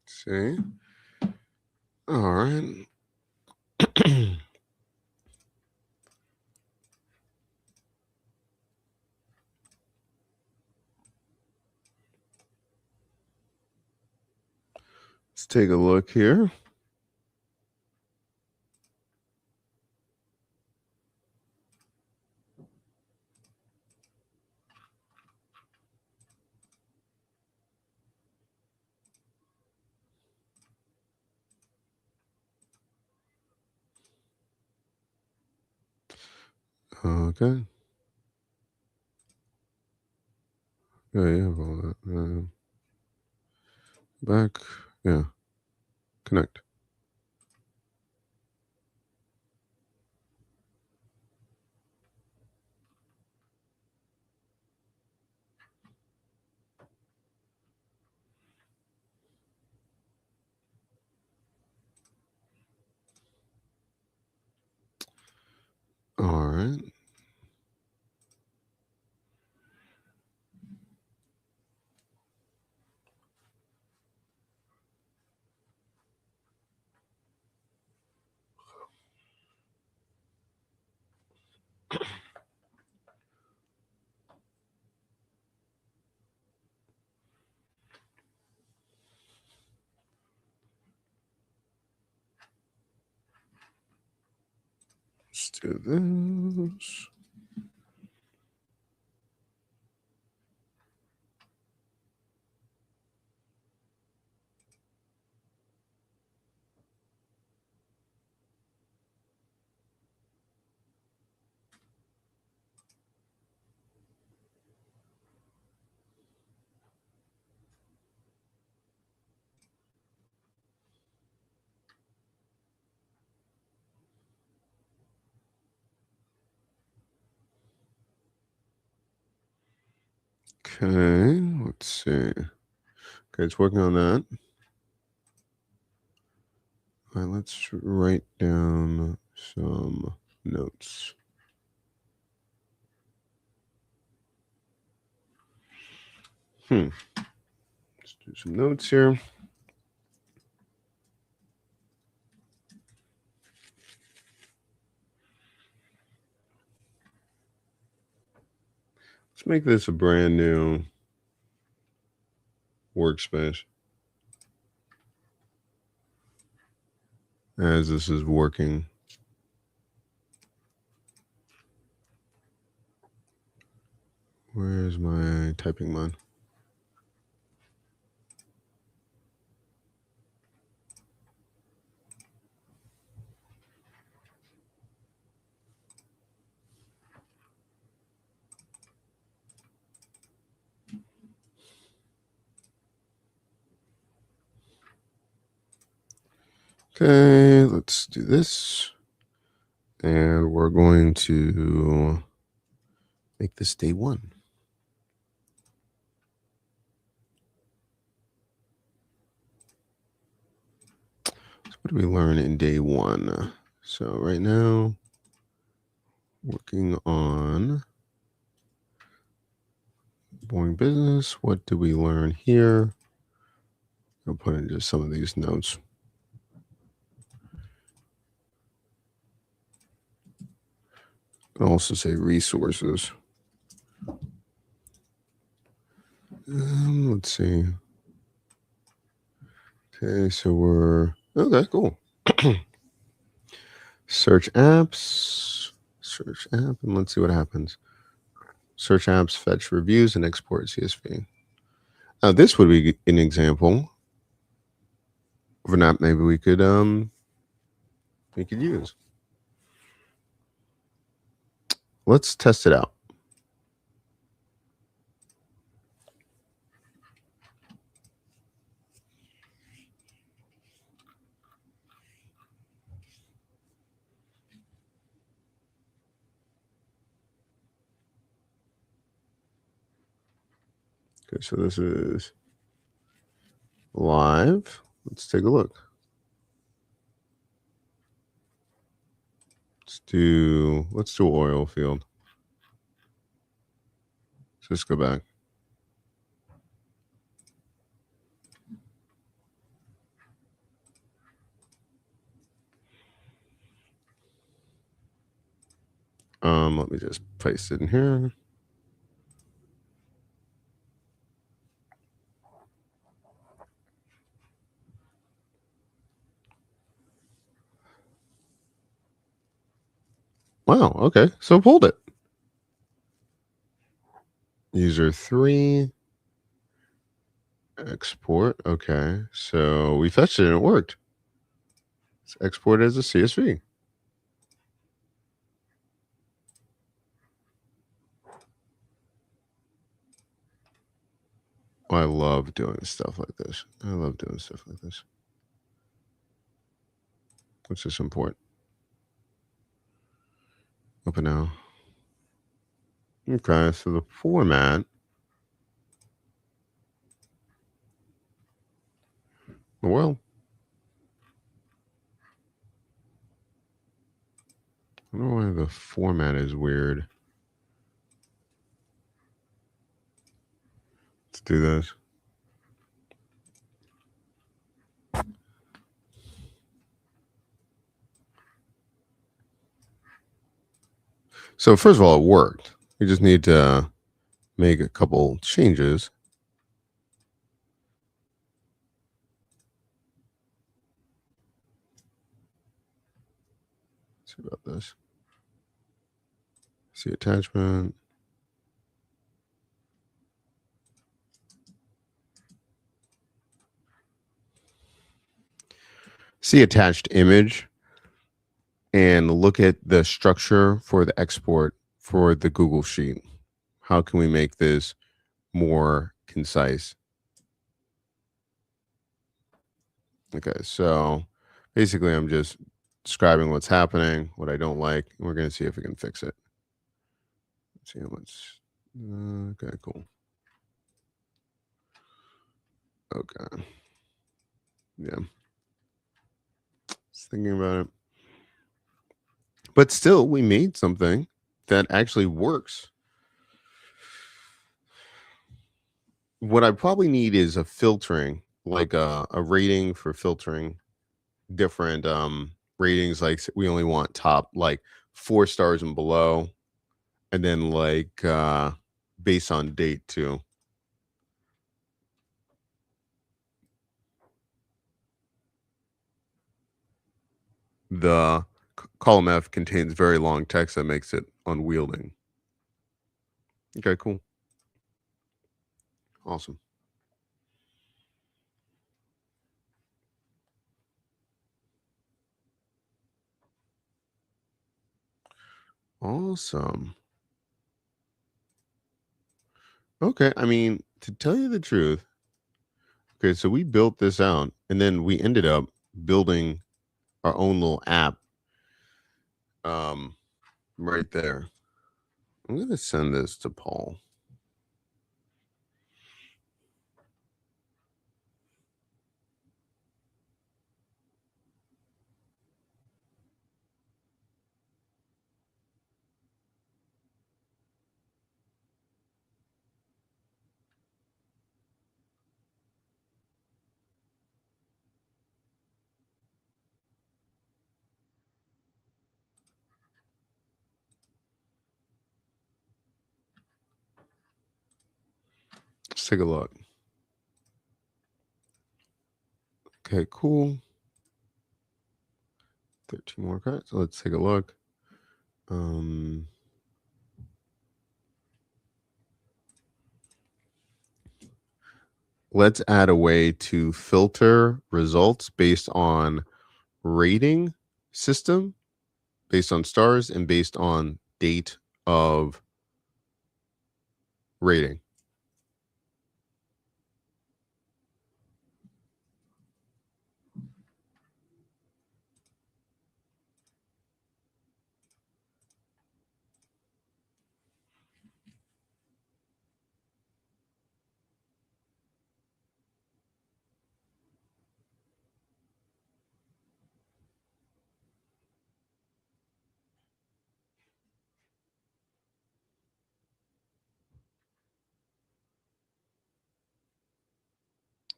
See? All right. Let's take a look here. Okay. Yeah, you have all that. Back. Yeah. Connect. All right. Let's do this. Okay. Let's see. Okay, it's working on that. All right, let's write down some notes. Let's do some notes here. Let's make this a brand new workspace as this is working. Where's my typing mod? Okay, let's do this. And we're going to make this day one. So what do we learn in day one? So right now, working on boring business. What do we learn here? I'll put in just some of these notes. can also say resources. Let's see. Okay, so we're okay, cool. Search apps, search app, and let's see what happens. Search apps, fetch reviews, and export CSV. Now, this would be an example of an app maybe we could use. Let's test it out. Okay, so this is live. Let's take a look. Let's do oil field. Let's just go back. Let me just paste it in here. Wow, okay. So pulled it. User 3. Export. Okay. So we fetched it and it worked. Let's export it as a CSV. Oh, I love doing stuff like this. Let's just import. Open now. Okay, so the format. Well, I don't know why the format is weird. Let's do this. So first of all, it worked. We just need to make a couple changes. Let's see about this. See attachment. See attached image and look at the structure for the export for the Google Sheet. How can we make this more concise? Okay, so basically I'm just describing what's happening, what I don't like, and we're going to see if we can fix it. Let's see how much. Okay, cool. Okay. Yeah. Just thinking about it. But still, we made something that actually works. What I probably need is a filtering, like a rating for filtering different ratings. Like we only want top like 4 stars and below, and then like based on date too. The column F contains very long text that makes it unwielding. Okay, cool. Awesome. Awesome. Okay, I mean, to tell you the truth, okay, so we built this out and then we ended up building our own little app right there. I'm going to send this to Paul. take a look. Okay, cool. 13 more cards. Let's take a look. Let's add a way to filter results based on rating system, based on stars, and based on date of rating.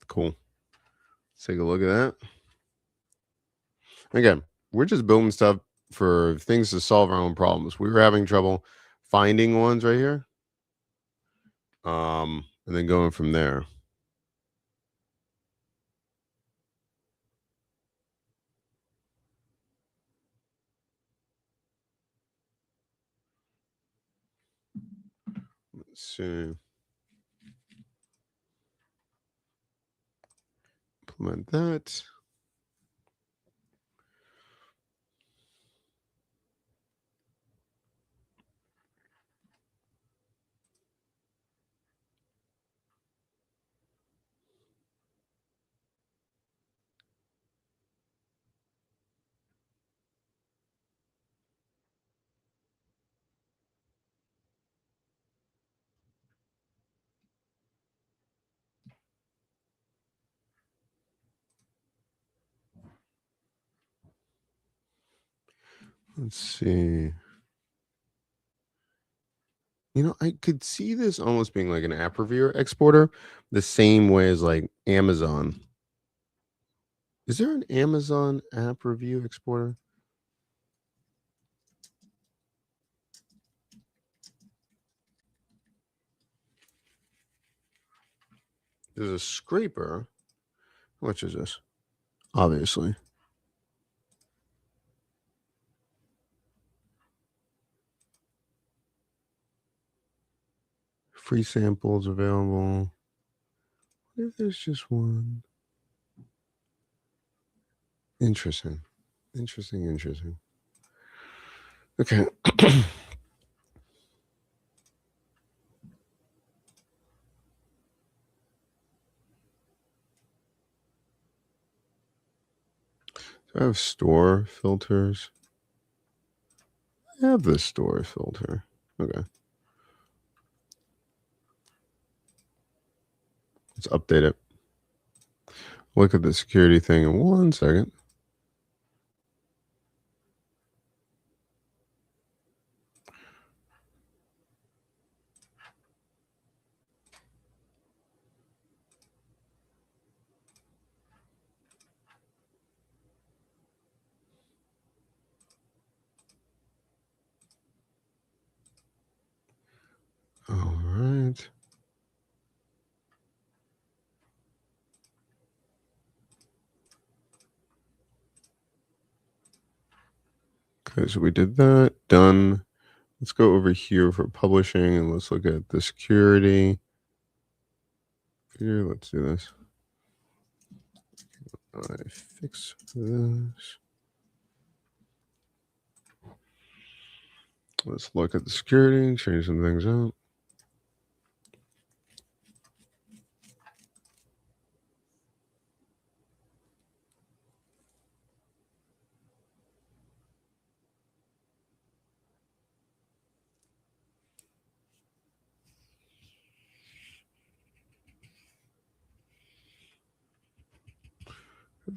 Cool. Let's take a look at that. Again, we're just building stuff for things to solve our own problems. We were having trouble finding ones right here. And then going from there. Let's see. Implement that. Let's see. You know, I could see this almost being like an app reviewer exporter, the same way as like Amazon. Is there an Amazon app review exporter? There's a scraper. How much is this? Obviously. Free samples available. What if there's just one? Interesting. Interesting. Okay. Do I have store filters? I have the store filter. Okay. Let's update it. Look at the security thing in 1 second. All right. Okay, so we did that. Done. Let's go over here for publishing and let's look at the security. Here, let's do this. I fix this. Let's look at the security, change some things out.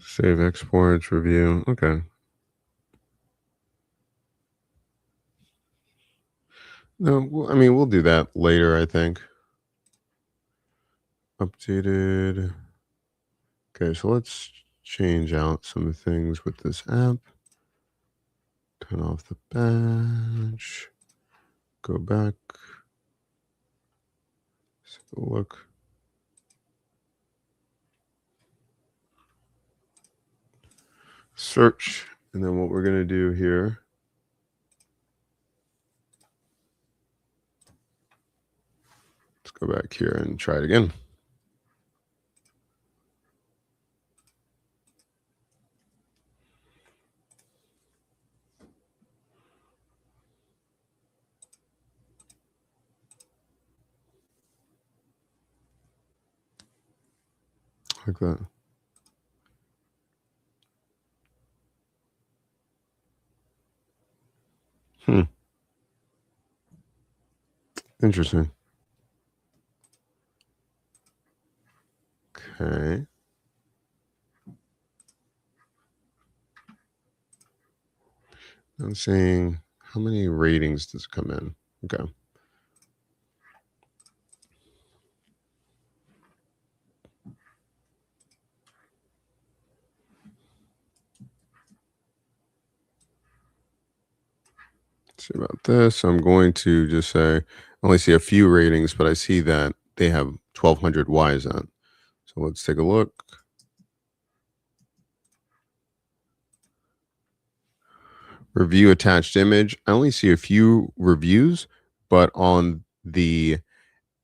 Save exports, review. Okay. No, well, I mean, we'll do that later, I think. Updated. Okay, so let's change out some things with this app. Turn off the badge. Go back. Let's have a look. search, and then what we're going to do here, let's go back here and try it again. Like that. Interesting. Okay. I'm saying, how many ratings does it come in? Okay. Let's see about this. I'm going to just say, I only see a few ratings, but I see that they have 1,200 Ys on. So let's take a look. Review attached image. I only see a few reviews, but on the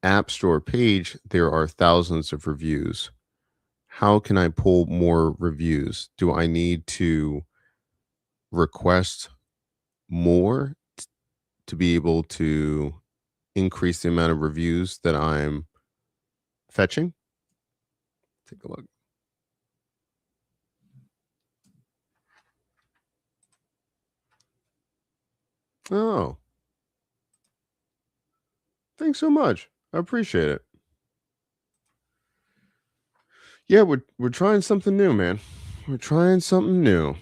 App Store page, there are thousands of reviews. How can I pull more reviews? Do I need to request more to be able to increase the amount of reviews that I'm fetching? Take a look. Oh, thanks so much. I appreciate it. Yeah, we're trying something new, man. We're trying something new.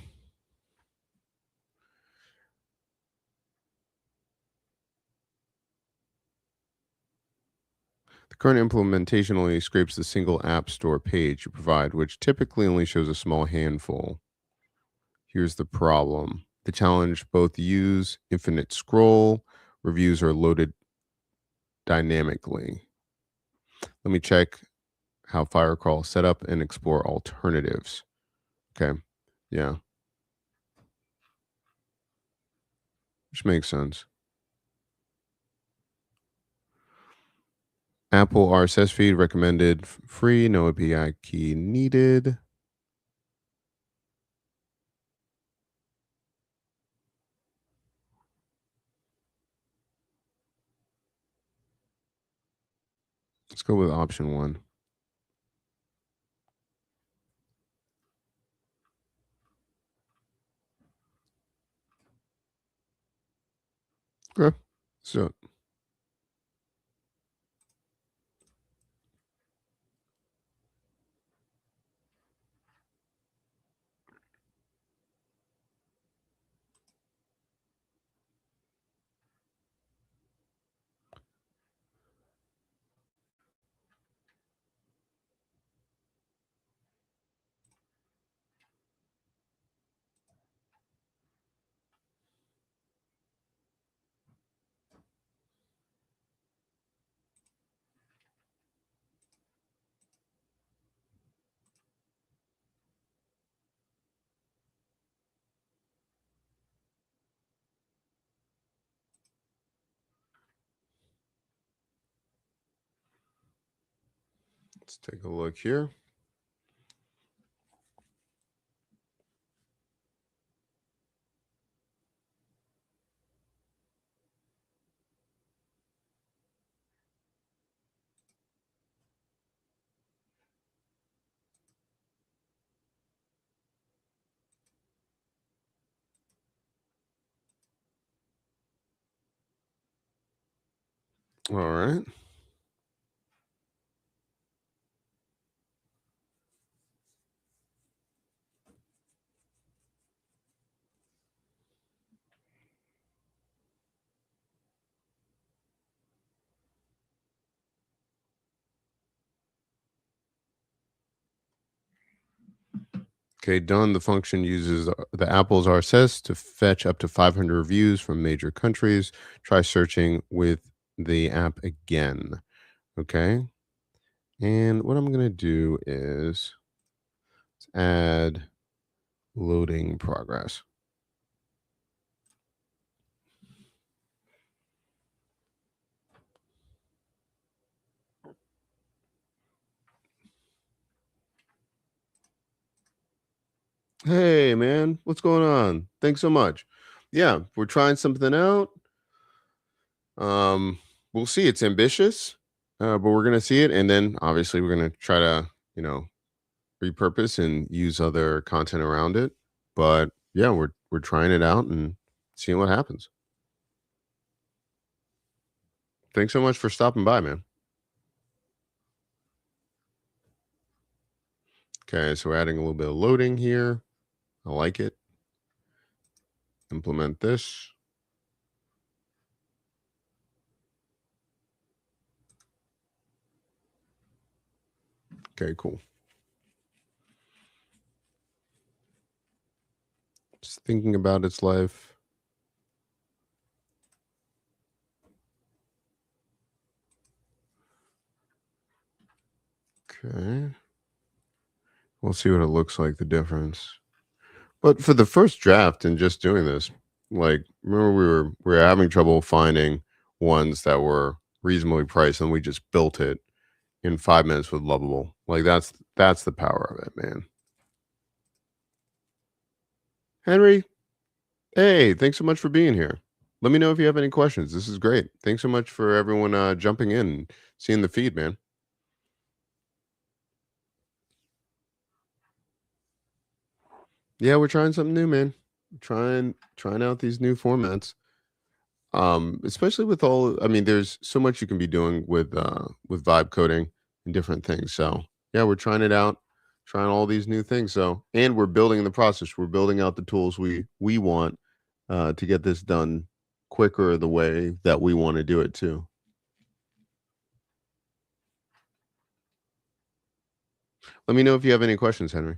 The current implementation only scrapes the single App Store page you provide, which typically only shows a small handful. Here's the problem. The challenge both use infinite scroll, reviews are loaded dynamically. Let me check how Firecrawl is set up and explore alternatives. Okay. Yeah. Which makes sense. Apple RSS feed recommended free, no API key needed. Let's go with option one. Okay. So, let's take a look here. All right. Okay, done. The function uses the Apple's RSS to fetch up to 500 reviews from major countries. Try searching with the app again. Okay. And what I'm going to do is add Loading progress. Hey, man, what's going on? Thanks so much. Yeah, we're trying something out. Um, we'll see. It's ambitious, but we're gonna see it, and then obviously we're gonna try to, repurpose and use other content around it. But yeah, we're trying it out and seeing what happens. Thanks so much for stopping by, man. Okay, so we're adding a little bit of loading here. I like it. Implement this. Okay, cool. Just thinking about its life. Okay. We'll see what it looks like, the difference. But for the first draft and just doing this, like remember we were having trouble finding ones that were reasonably priced and we just built it in 5 minutes with Lovable. Like that's the power of it, man. Henry, hey, thanks so much for being here. Let me know if you have any questions. This is great. Thanks so much for everyone jumping in and seeing the feed, man. Yeah, we're trying something new, man. Trying out these new formats. Especially with all, I mean, there's so much you can be doing with vibe coding and different things. So yeah, we're trying it out, trying all these new things. So and we're building the process. We're building out the tools we want to get this done quicker the way that we want to do it too. Let me know if you have any questions, Henry.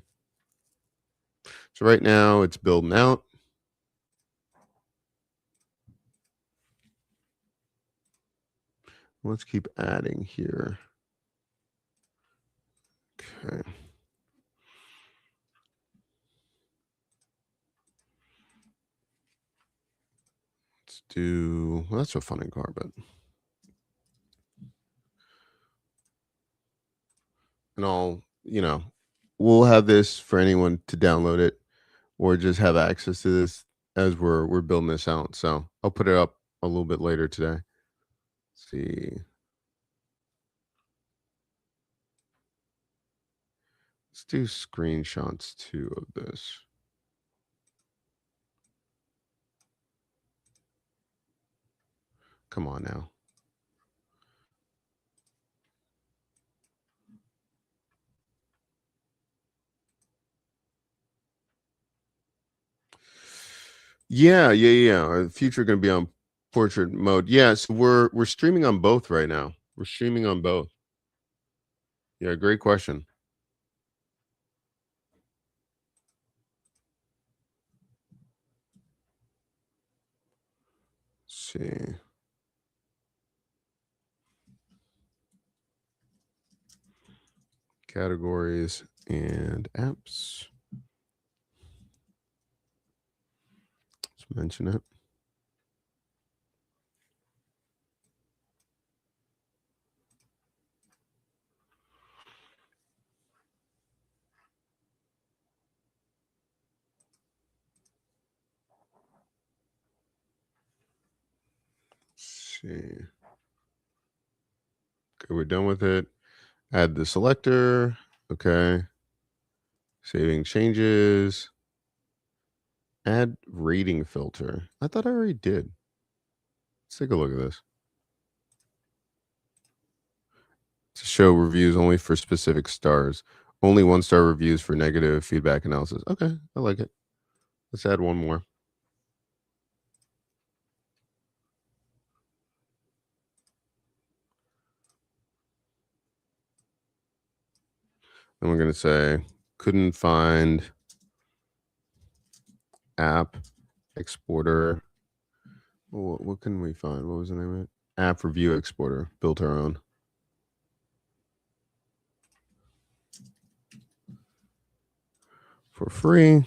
So right now it's building out. Let's keep adding here. Okay. Let's do, well, that's a funny car, but and we'll have this for anyone to download it or just have access to this as we're building this out. So I'll put it up a little bit later today. Let's see. Let's do screenshots too of this. Come on now. Yeah. Our future going to be on portrait mode. Yeah, so we're streaming on both right now. We're streaming on both. Yeah, great question. Let's see. Categories and apps. Let's mention it. Let's see. Okay, we're done with it. Add the selector. Okay. Saving changes. Add rating filter. I thought I already did. Let's take a look at this. To show reviews only for specific stars. Only 1-star reviews for negative feedback analysis. Okay, I like it. Let's add one more. And we're going to say, couldn't find app exporter. What can we find? What was the name of it? App review exporter. Built our own. For free.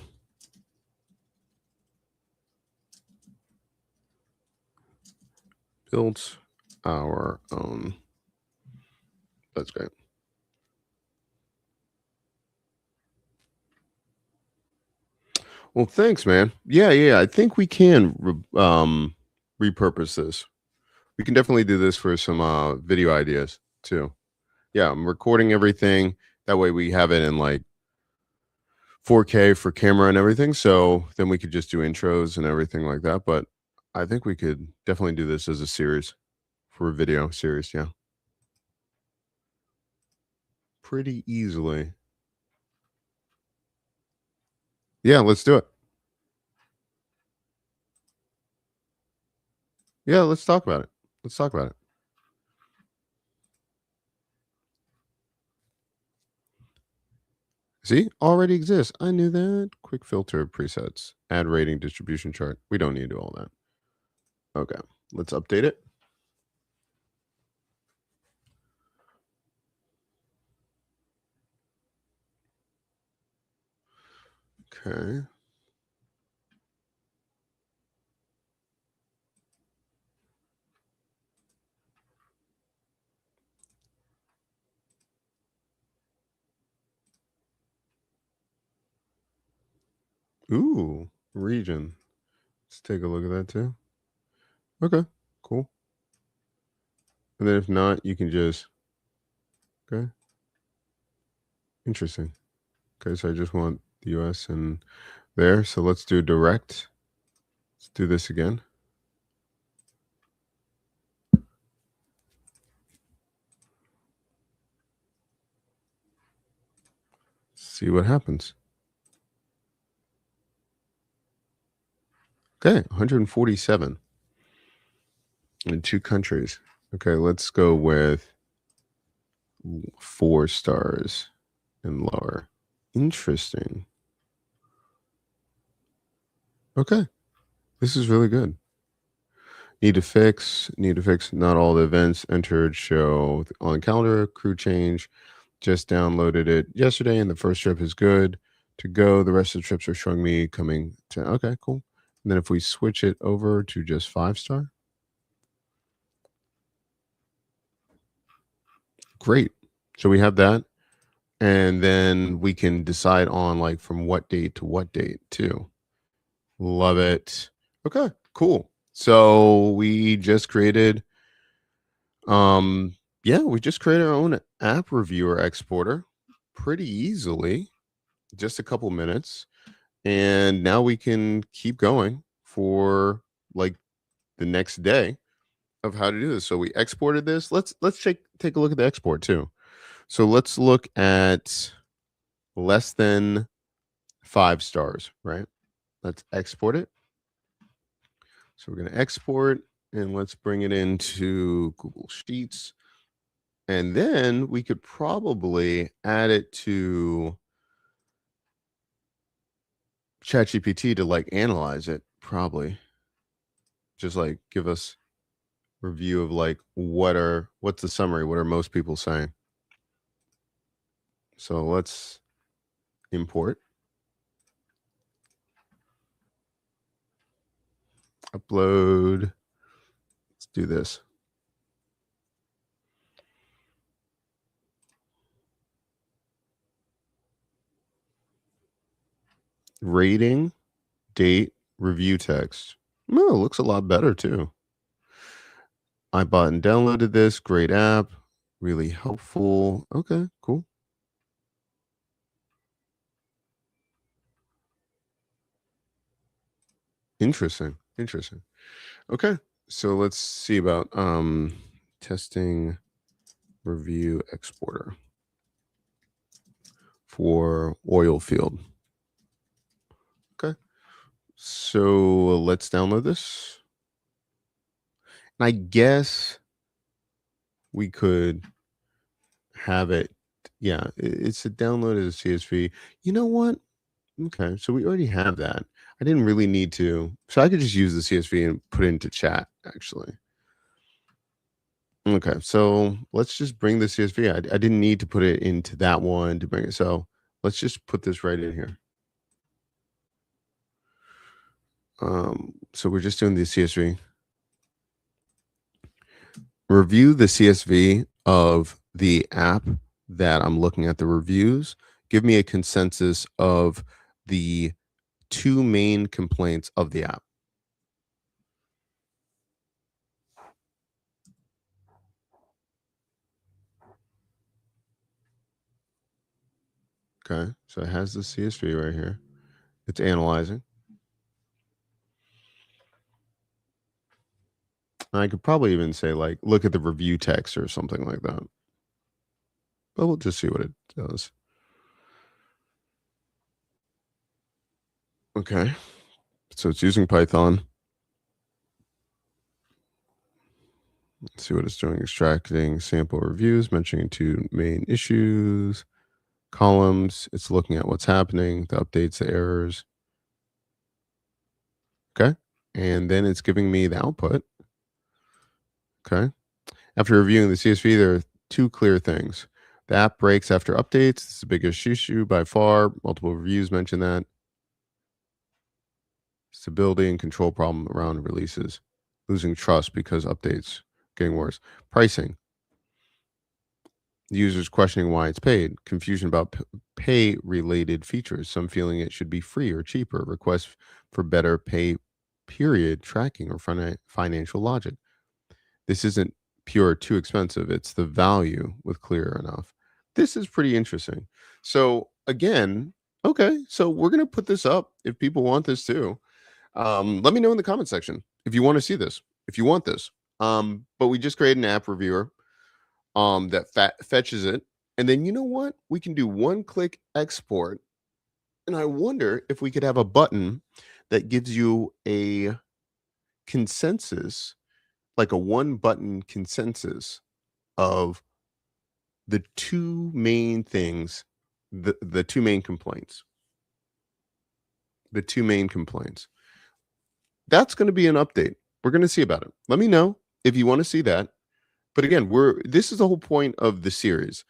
built our own. That's great. Well, thanks, man. Yeah. I think we can repurpose this. We can definitely do this for some video ideas too. Yeah, I'm recording everything. That way we have it in like 4K for camera and everything. So then we could just do intros and everything like that. But I think we could definitely do this as a series for a video series. Yeah. Pretty easily. Yeah, let's do it. Yeah, let's talk about it. Let's talk about it. See, already exists. I knew that. Quick filter presets, add rating distribution chart. We don't need to do all that. Okay, let's update it. Okay. Ooh, region. Let's take a look at that too. Okay, cool. And then if not, you can just, okay, interesting. Okay, so I just want the US and there. So let's do direct. Let's do this again. See what happens. Okay, 147 in 2 countries. Okay, let's go with 4 stars and lower. Interesting. Okay, this is really good. Need to fix not all the events entered show on calendar, crew change. Just downloaded it yesterday and the first trip is good to go. The rest of the trips are showing me coming to, okay, cool. And then if we switch it over to just 5-star, great. So we have that. And then we can decide on like from what date to what date too. Love it. Okay, cool. So we just created yeah, we just created our own app reviewer exporter pretty easily, just a couple minutes. And now we can keep going for like the next day of how to do this. So we exported this. Let's take a look at the export too. So let's look at less than 5 stars, right? Let's export it. So we're going to export and let's bring it into Google Sheets. And then we could probably add it to ChatGPT to like analyze it, probably. Just like give us review of like what's the summary? What are most people saying? So let's import, upload. Let's do this. Rating, date, review text. Oh, it looks a lot better too. I bought and downloaded this. Great app. Really helpful. Okay, cool. Interesting. Interesting. Okay. So let's see about testing review exporter for oil field. Okay. So let's download this. And I guess we could have it. Yeah, it's a download as a CSV. You know what? Okay, so we already have that. I didn't really need to. So I could just use the CSV and put it into chat, actually. Okay, so let's just bring the CSV. I didn't need to put it into that one to bring it. So let's just put this right in here. So we're just doing the CSV. Review the CSV of the app that I'm looking at the reviews. Give me a consensus of the two main complaints of the app. Okay, so it has the CSV right here. It's analyzing. I could probably even say, like, look at the review text or something like that. But we'll just see what it does. Okay, so it's using Python. Let's see what it's doing. Extracting sample reviews, mentioning two main issues, columns. It's looking at what's happening, the updates, the errors. Okay. And then it's giving me the output. Okay. After reviewing the CSV, there are two clear things. The app breaks after updates. It's the biggest issue by far. Multiple reviews mention that. Stability and control problem around releases. Losing trust because updates getting worse. Pricing. Users questioning why it's paid. Confusion about pay related features. Some feeling it should be free or cheaper. Requests for better pay period tracking or financial logic. This isn't pure too expensive. It's the value with clear enough. This is pretty interesting. So again, okay, so we're gonna put this up if people want this too. Let me know in the comment section if you want to see this, if you want this. But we just created an app reviewer that fetches it, and then you know what? We can do one click export, and I wonder if we could have a button that gives you a consensus, like a one button consensus of the two main things, the two main complaints, the two main complaints. That's going to be an update. We're going to see about it. Let me know if you want to see that. But again, this is the whole point of the series.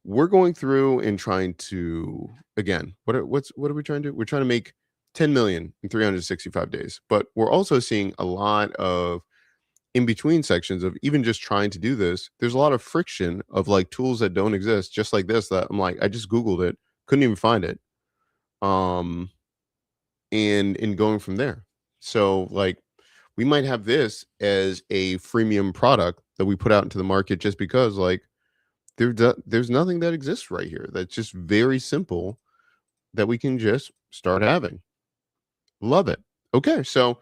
We're going through and trying to, again, what are we trying to do? We're trying to make 10 million in 365 days. But we're also seeing a lot of in between sections of even just trying to do this. There's a lot of friction of like tools that don't exist, just like this, that I'm like, I just Googled it, couldn't even find it. And in going from there. So like we might have this as a freemium product that we put out into the market just because like there's nothing that exists right here that's just very simple that we can just start having. Love it. Okay, so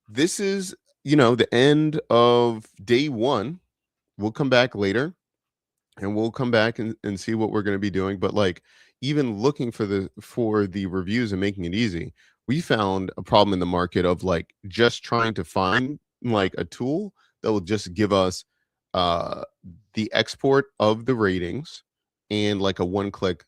this is, the end of day 1. We'll come back later and we'll come back and see what we're going to be doing, but like even looking for the reviews and making it easy, we found a problem in the market of like just trying to find like a tool that will just give us uh the export of the ratings and like a one click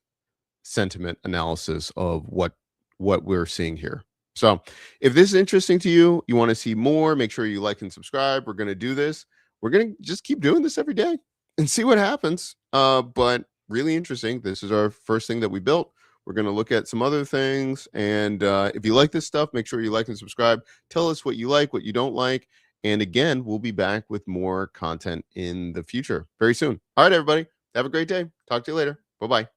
sentiment analysis of what we're seeing here. So if this is interesting to you, you want to see more, make sure you like and subscribe. We're going to do this. We're going to just keep doing this every day and see what happens. But really interesting. This is our first thing that we built. We're going to look at some other things. And if you like this stuff, make sure you like and subscribe. Tell us what you like, what you don't like. And again, we'll be back with more content in the future very soon. All right, everybody. Have a great day. Talk to you later. Bye-bye.